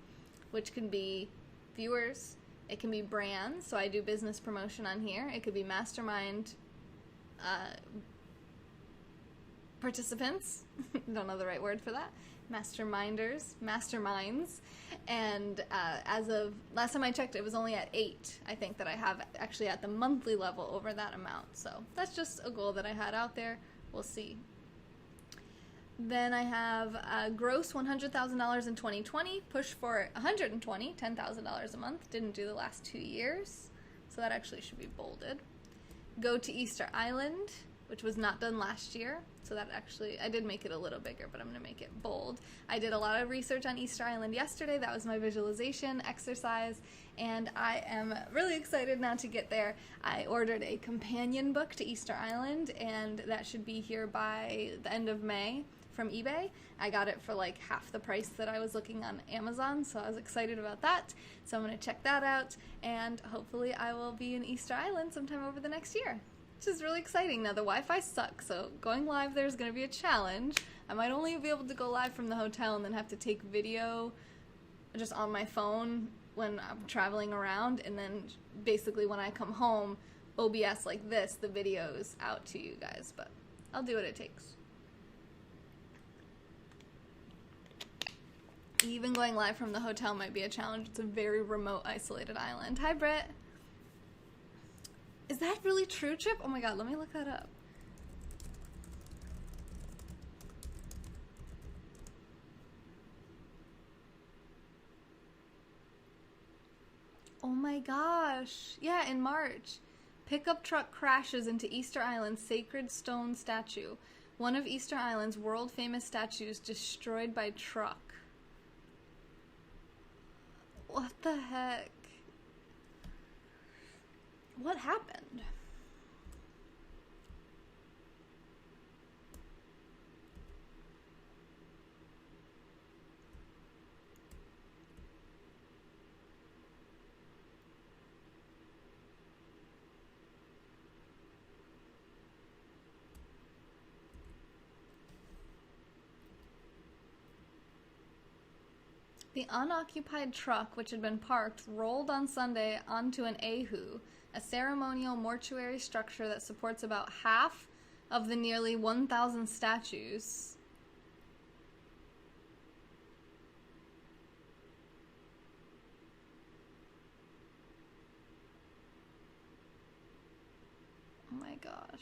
which can be viewers, it can be brands, so I do business promotion on here, it could be mastermind participants, don't know the right word for that, masterminds, and as of last time I checked, it was only at 8, I think, that I have actually at the monthly level over that amount. So that's just a goal that I had out there. We'll see. Then I have gross $100,000 in 2020, push for $10,000 a month. Didn't do the last 2 years, so that actually should be bolded. Go to Easter Island, which was not done last year. So that actually, I did make it a little bigger, but I'm going to make it bold. I did a lot of research on Easter Island yesterday. That was my visualization exercise, and I am really excited now to get there. I ordered a companion book to Easter Island, and that should be here by the end of May from eBay. I got it for like half the price that I was looking on Amazon, so I was excited about that. So I'm going to check that out, and hopefully I will be in Easter Island sometime over the next year, which is really exciting. Now, the Wi-Fi sucks, so going live there is going to be a challenge. I might only be able to go live from the hotel and then have to take video just on my phone when I'm traveling around, and then basically when I come home, OBS like this, the video's out to you guys, but I'll do what it takes. Even going live from the hotel might be a challenge. It's a very remote, isolated island. Hi, Britt. Is that really true, Chip? Oh my god, let me look that up. Oh my gosh. Yeah, in March. Pickup truck crashes into Easter Island's sacred stone statue. One of Easter Island's world-famous statues destroyed by truck. What the heck? What happened? The unoccupied truck, which had been parked, rolled on Sunday onto an Ahu, a ceremonial mortuary structure that supports about half of the nearly 1,000 statues. Oh my gosh.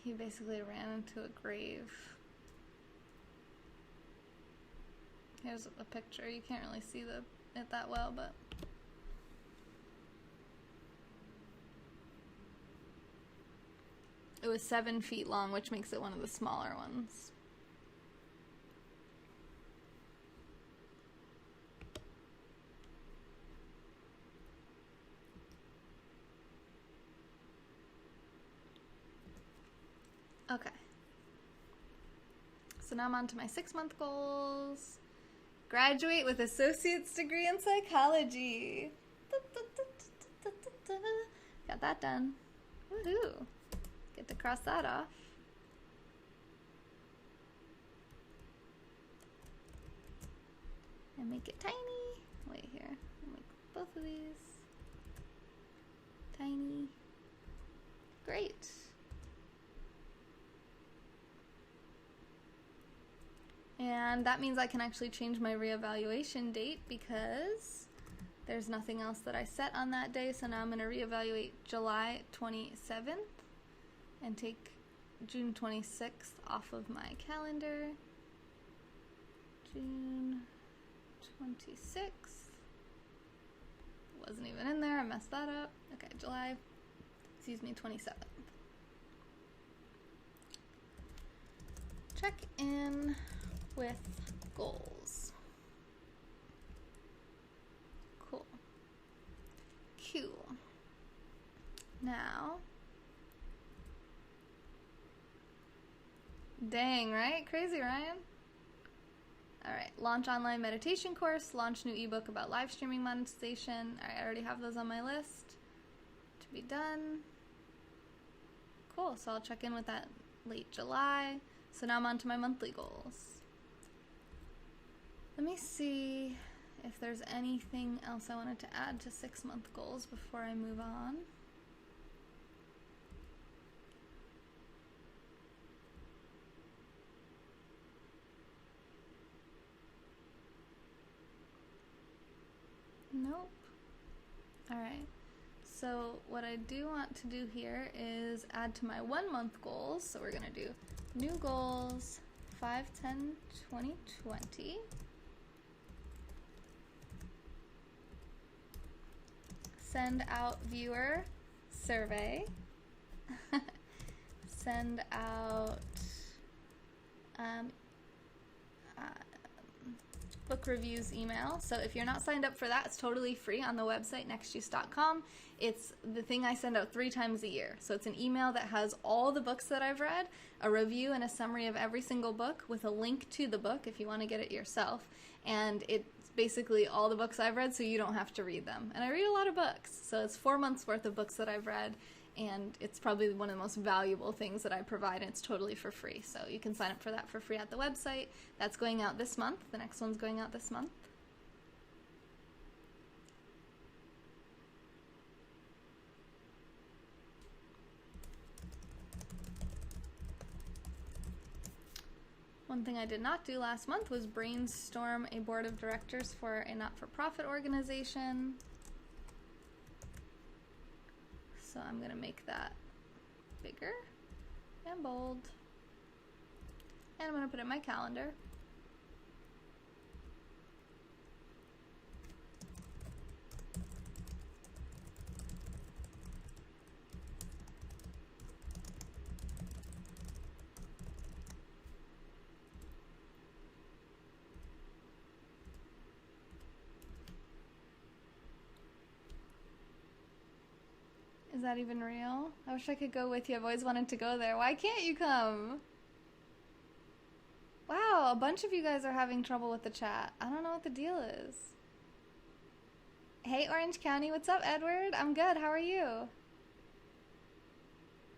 he basically ran into a grave. Here's a picture. You can't really see it that well, but it was 7 feet long, which makes it one of the smaller ones. Okay. So now I'm on to my 6-month goals. Graduate with associate's degree in psychology. Got that done. Woohoo. Get to cross that off. And make it tiny. Wait here. I'll make both of these tiny. Great. And that means I can actually change my reevaluation date because there's nothing else that I set on that day. So now I'm going to reevaluate July 27th and take June 26th off of my calendar. June 26th. Wasn't even in there. I messed that up. Okay, July 27th. Check in with goals. Cool. Cool. Now, dang, right? Crazy, Ryan? Alright, launch online meditation course, launch new ebook about live streaming monetization. Alright, I already have those on my list to be done. Cool, so I'll check in with that late July. So now I'm on to my monthly goals. Let me see if there's anything else I wanted to add to 6-month goals before I move on. Nope. Alright. So what I do want to do here is add to my 1-month goals. So we're going to do new goals 5/10/2020. Send out viewer survey. Send out book reviews email. So if you're not signed up for that, it's totally free on the website nextjuice.com. It's the thing I send out 3 times a year. So it's an email that has all the books that I've read, a review and a summary of every single book with a link to the book if you want to get it yourself. And it's basically all the books I've read so you don't have to read them. And I read a lot of books. So it's 4 months worth of books that I've read. And it's probably one of the most valuable things that I provide, and it's totally for free. So you can sign up for that for free at the website. That's going out this month. The next one's going out this month. One thing I did not do last month was brainstorm a board of directors for a not-for-profit organization. So I'm going to make that bigger and bold. And I'm going to put it in my calendar. Is that even real? I wish I could go with you. I've always wanted to go there. Why can't you come? Wow, a bunch of you guys are having trouble with the chat. I don't know what the deal is. Hey, Orange County. What's up, Edward? I'm good. How are you?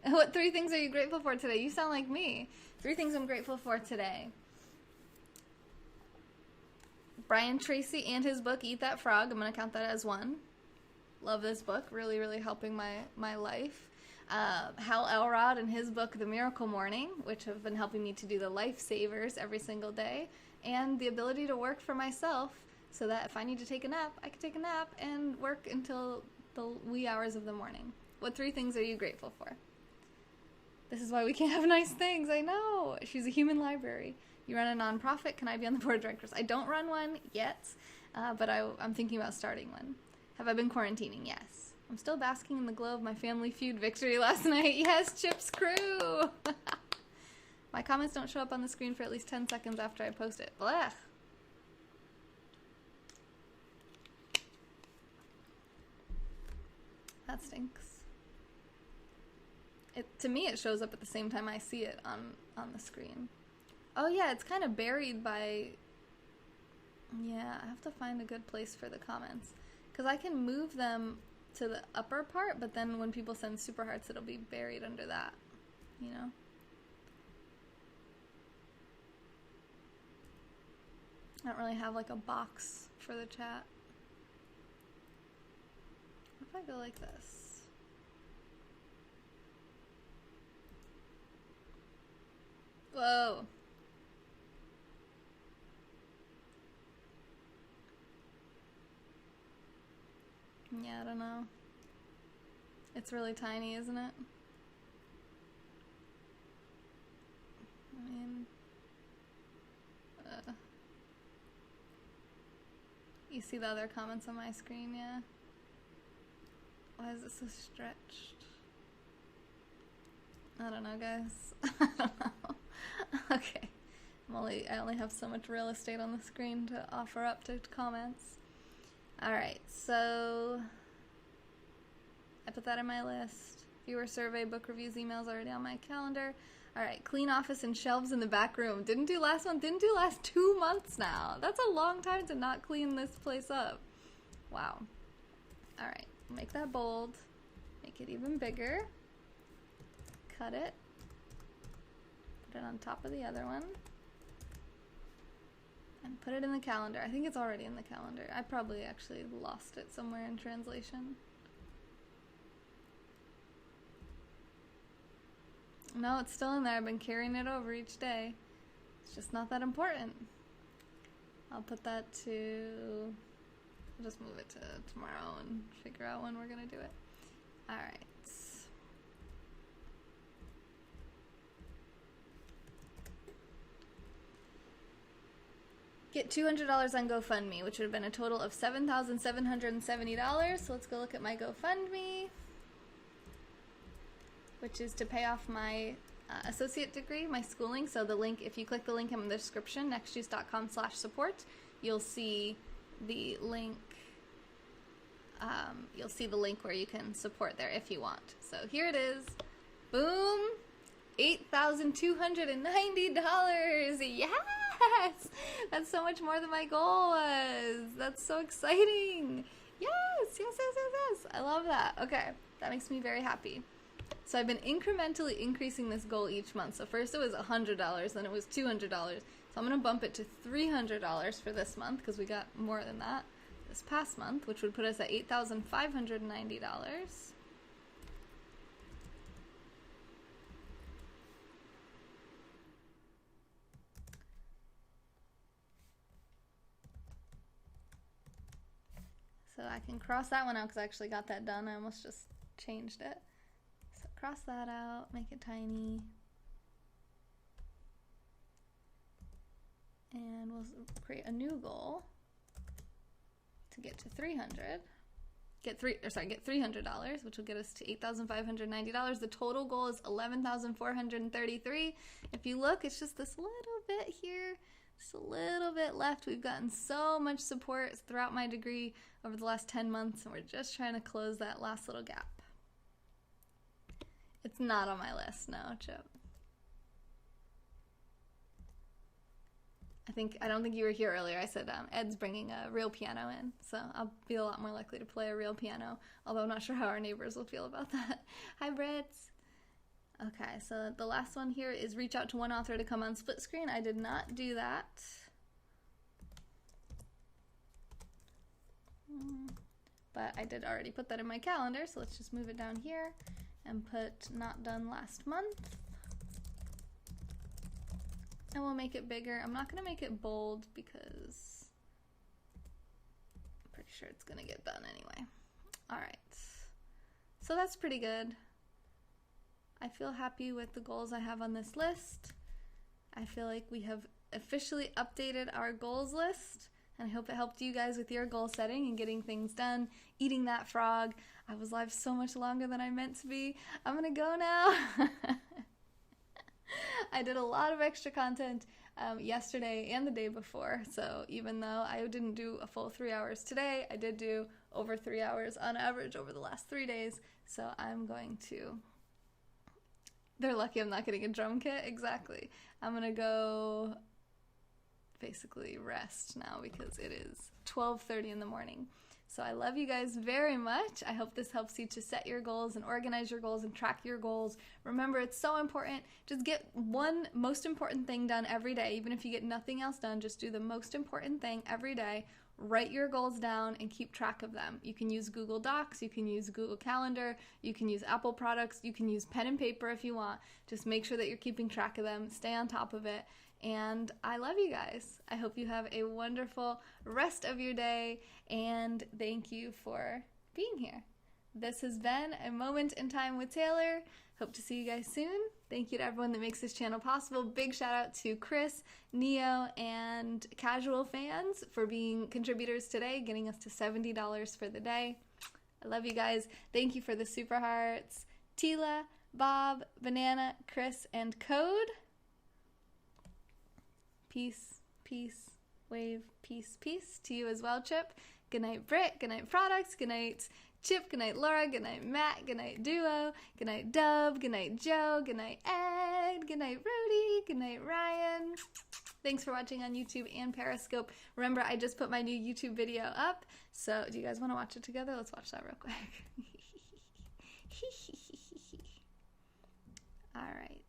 What 3 things are you grateful for today? You sound like me. 3 things I'm grateful for today. Brian Tracy and his book, Eat That Frog. I'm going to count that as 1. Love this book, really, really helping my life. Hal Elrod and his book, The Miracle Morning, which have been helping me to do the lifesavers every single day, and the ability to work for myself so that if I need to take a nap, I can take a nap and work until the wee hours of the morning. What 3 things are you grateful for? This is why we can't have nice things. I know. She's a human library. You run a nonprofit. Can I be on the board of directors? I don't run one yet, but I'm thinking about starting one. Have I been quarantining? Yes. I'm still basking in the glow of my Family Feud victory last night. Yes, Chip's crew. My comments don't show up on the screen for at least 10 seconds after I post it. Blech. That stinks. To me, it shows up at the same time I see it on the screen. Oh yeah, it's kind of buried by... Yeah, I have to find a good place for the comments. Because I can move them to the upper part, but then when people send super hearts, it'll be buried under that, you know? I don't really have like a box for the chat. What if I go like this? Whoa. Yeah, I don't know. It's really tiny, isn't it? I mean... You see the other comments on my screen, yeah? Why is it so stretched? I don't know, guys. I don't know. Okay. I only have so much real estate on the screen to offer up to comments. Alright, so I put that in my list. Viewer survey, book reviews, emails already on my calendar. Alright, clean office and shelves in the back room. Didn't do last month, didn't do last 2 months now. That's a long time to not clean this place up. Wow. Alright, make that bold. Make it even bigger. Cut it. Put it on top of the other one. And put it in the calendar. I think it's already in the calendar. I probably actually lost it somewhere in translation. No, it's still in there. I've been carrying it over each day. It's just not that important. I'll put that to... I'll just move it to tomorrow and figure out when we're gonna do it. Alright. Get $200 on GoFundMe, which would have been a total of $7,770. So let's go look at my GoFundMe, which is to pay off my associate degree, my schooling. So the link, if you click the link in the description, nextjuice.com/support, you'll see the link. You'll see the link where you can support there if you want. So here it is. Boom! $8,290. Yes! That's so much more than my goal was. That's so exciting. Yes, yes, yes, yes, yes. I love that. Okay, that makes me very happy. So I've been incrementally increasing this goal each month. So first it was $100, then it was $200. So I'm going to bump it to $300 for this month because we got more than that this past month, which would put us at $8,590. So I can cross that one out because I actually got that done. I almost just changed it. So cross that out, make it tiny. And we'll create a new goal to get to 300. Get $300, which will get us to $8,590. The total goal is $11,433. If you look, it's just this little bit here. Just a little bit left. We've gotten so much support throughout my degree over the last 10 months, and we're just trying to close that last little gap. It's not on my list, no, Chip. I don't think you were here earlier. I said Ed's bringing a real piano in, so I'll be a lot more likely to play a real piano, although I'm not sure how our neighbors will feel about that. Hi, Brits. Okay, so the last one here is reach out to one author to come on split screen. I did not do that. But I did already put that in my calendar, so let's just move it down here and put not done last month. And we'll make it bigger. I'm not going to make it bold because I'm pretty sure it's going to get done anyway. All right. So that's pretty good. I feel happy with the goals I have on this list. I feel like we have officially updated our goals list, and I hope it helped you guys with your goal setting and getting things done. Eating that frog. I was live so much longer than I meant to be. I'm gonna go now. I did a lot of extra content yesterday and the day before, so even though I didn't do a full 3 hours today, I did do over 3 hours on average over the last 3 days, so I'm going to... They're lucky I'm not getting a drum kit, exactly. I'm gonna go basically rest now because it is 12:30 in the morning. So I love you guys very much. I hope this helps you to set your goals and organize your goals and track your goals. Remember, it's so important. Just get one most important thing done every day. Even if you get nothing else done, just do the most important thing every day. Write your goals down and keep track of them. You can use Google Docs, you can use Google Calendar, you can use Apple products, you can use pen and paper if you want. Just make sure that you're keeping track of them, stay on top of it, and I love you guys. I hope you have a wonderful rest of your day, and thank you for being here. This has been A Moment in Time with Taylor. Hope to see you guys soon. Thank you to everyone that makes this channel possible. Big shout out to Chris, Neo, and Casual Fans for being contributors today, getting us to $70 for the day. I love you guys. Thank you for the super hearts. Tila, Bob, Banana, Chris, and Code. Peace, peace, wave, peace, peace to you as well, Chip. Good night, Britt. Good night, Products. Good night, Chip. Good night, Laura. Good night, Matt. Good night, Duo. Good night, Dub. Good night, Joe. Good night, Ed. Good night, Rudy. Good night, Ryan. Thanks for watching on YouTube and Periscope. Remember, I just put my new YouTube video up, so do you guys want to watch it together? Let's watch that real quick. All right.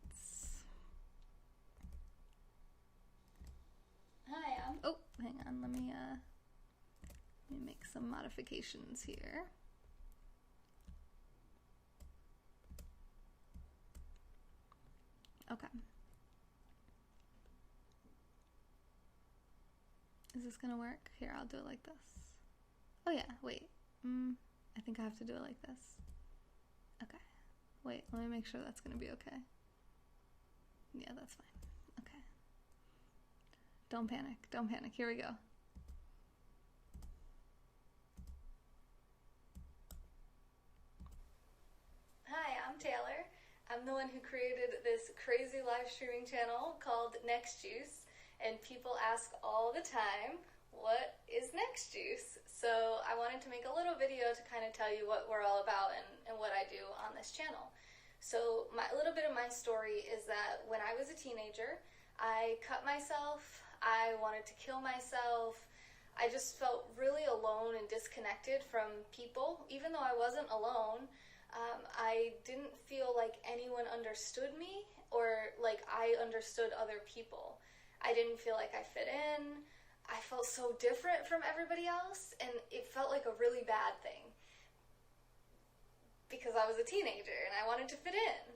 Hi, oh, hang on, let me make some modifications here. Okay. Is this gonna work? Here, I'll do it like this. Oh yeah, wait. I think I have to do it like this. Okay. Wait, let me make sure that's gonna be okay. Yeah, that's fine. Okay. Don't panic. Don't panic. Here we go. Hi, I'm Taylor. I'm the one who created this crazy live streaming channel called Next Juice, and people ask all the time, what is Next Juice? So I wanted to make a little video to kind of tell you what we're all about and what I do on this channel. So a little bit of my story is that when I was a teenager, I cut myself. I wanted to kill myself. I just felt really alone and disconnected from people. Even though I wasn't alone, I didn't feel like anyone understood me or like I understood other people. I didn't feel like I fit in. I felt so different from everybody else, and it felt like a really bad thing because I was a teenager and I wanted to fit in.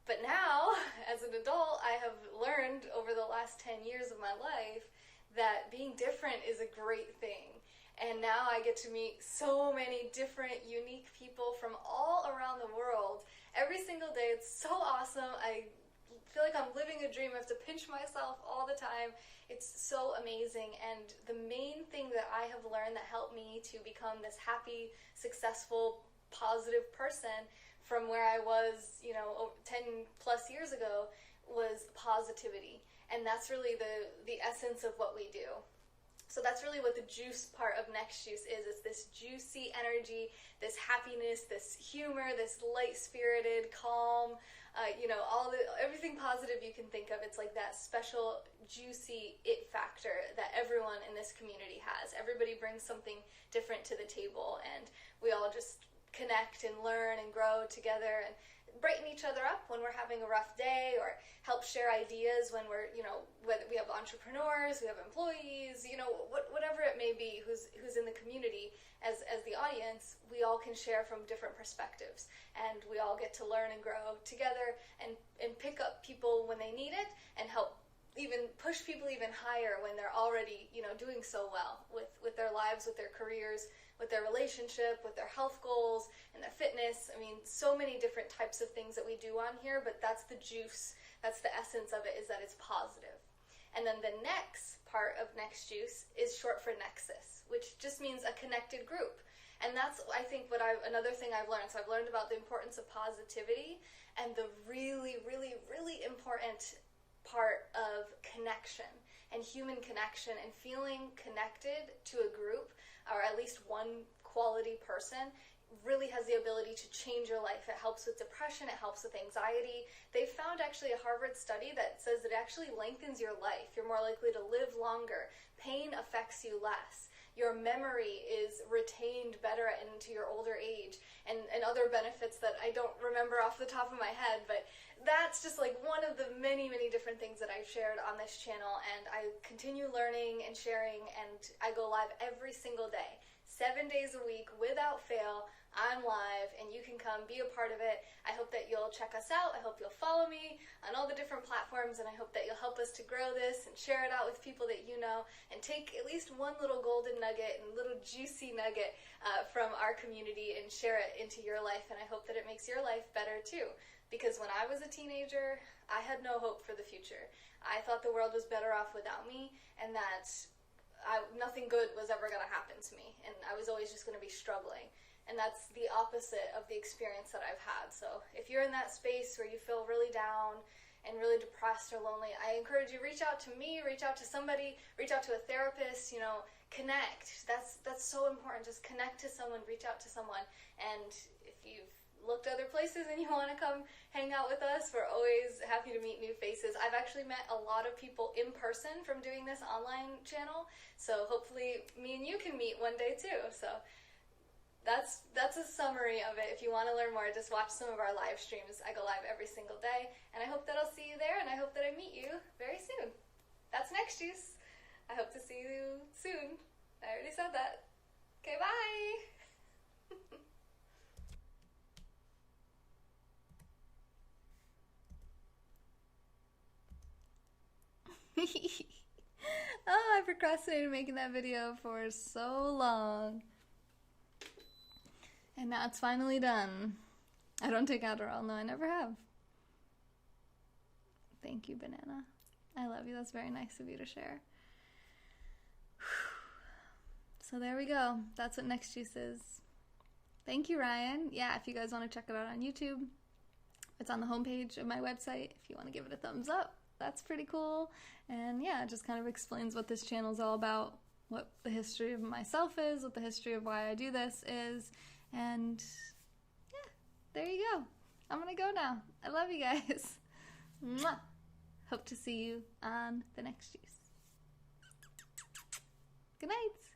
But now, as an adult, I have learned over the last 10 years of my life that being different is a great thing. And now I get to meet so many different, unique people from all around the world. Every single day, it's so awesome. I feel like I'm living a dream. I have to pinch myself all the time. It's so amazing. And the main thing that I have learned that helped me to become this happy, successful, positive person from where I was, 10 plus years ago, was positivity. And that's really the essence of what we do. So that's really what the juice part of Next Juice is. It's this juicy energy, this happiness, this humor, this light-spirited, calm, everything positive you can think of. It's like that special, juicy it factor that everyone in this community has. Everybody brings something different to the table, and we all just connect and learn and grow together and brighten each other up when we're having a rough day, or help share ideas when we're, whether we have entrepreneurs, we have employees, whatever it may be, who's in the community as the audience, we all can share from different perspectives, and we all get to learn and grow together and pick up people when they need it and help even push people even higher when they're already, you know, doing so well with their lives, with their careers, with their relationship, with their health goals, and their fitness. I mean, so many different types of things that we do on here, but that's the juice, that's the essence of it, is that it's positive. And then the next part of Next Juice is short for Nexus, which just means a connected group. And that's, I think, another thing I've learned. So I've learned about the importance of positivity and the really, really, really important part of connection and human connection and feeling connected to a group, or at least one quality person, really has the ability to change your life. It helps with depression, it helps with anxiety. They found actually a Harvard study that says it actually lengthens your life. You're more likely to live longer. Pain affects you less. Your memory is retained better into your older age, and other benefits that I don't remember off the top of my head, but that's just like one of the many, many different things that I've shared on this channel, and I continue learning and sharing, and I go live every single day, 7 days a week, without fail. I'm live, and you can come be a part of it. I hope that you'll check us out. I hope you'll follow me on all the different platforms, and I hope that you'll help us to grow this and share it out with people that you know, and take at least one little golden nugget and little juicy nugget from our community and share it into your life, and I hope that it makes your life better too. Because when I was a teenager, I had no hope for the future. I thought the world was better off without me, and that nothing good was ever going to happen to me, and I was always just going to be struggling. And that's the opposite of the experience that I've had. So if you're in that space where you feel really down and really depressed or lonely, I encourage you, reach out to me, reach out to somebody, reach out to a therapist, you know, connect. That's so important. Just connect to someone, reach out to someone. And if you've looked other places and you want to come hang out with us, we're always happy to meet new faces. I've actually met a lot of people in person from doing this online channel. So hopefully me and you can meet one day too. So that's a summary of it. If you want to learn more, just watch some of our live streams. I go live every single day, and I hope that I'll see you there, and I hope that I meet you very soon. That's Next Juice. I hope to see you soon. I already said that. Okay, bye! Oh, I procrastinated making that video for so long. And now it's finally done. I don't take Adderall. No, I never have. Thank you, Banana. I love you. That's very nice of you to share. So there we go. That's what Next Juice is. Thank you, Ryan. Yeah, if you guys want to check it out on YouTube, it's on the homepage of my website. If you want to give it a thumbs up, that's pretty cool. And yeah, it just kind of explains what this channel is all about, what the history of myself is, what the history of why I do this is. And yeah, there you go. I'm gonna go now. I love you guys. Mwah. Hope to see you on the Next Juice. Good night.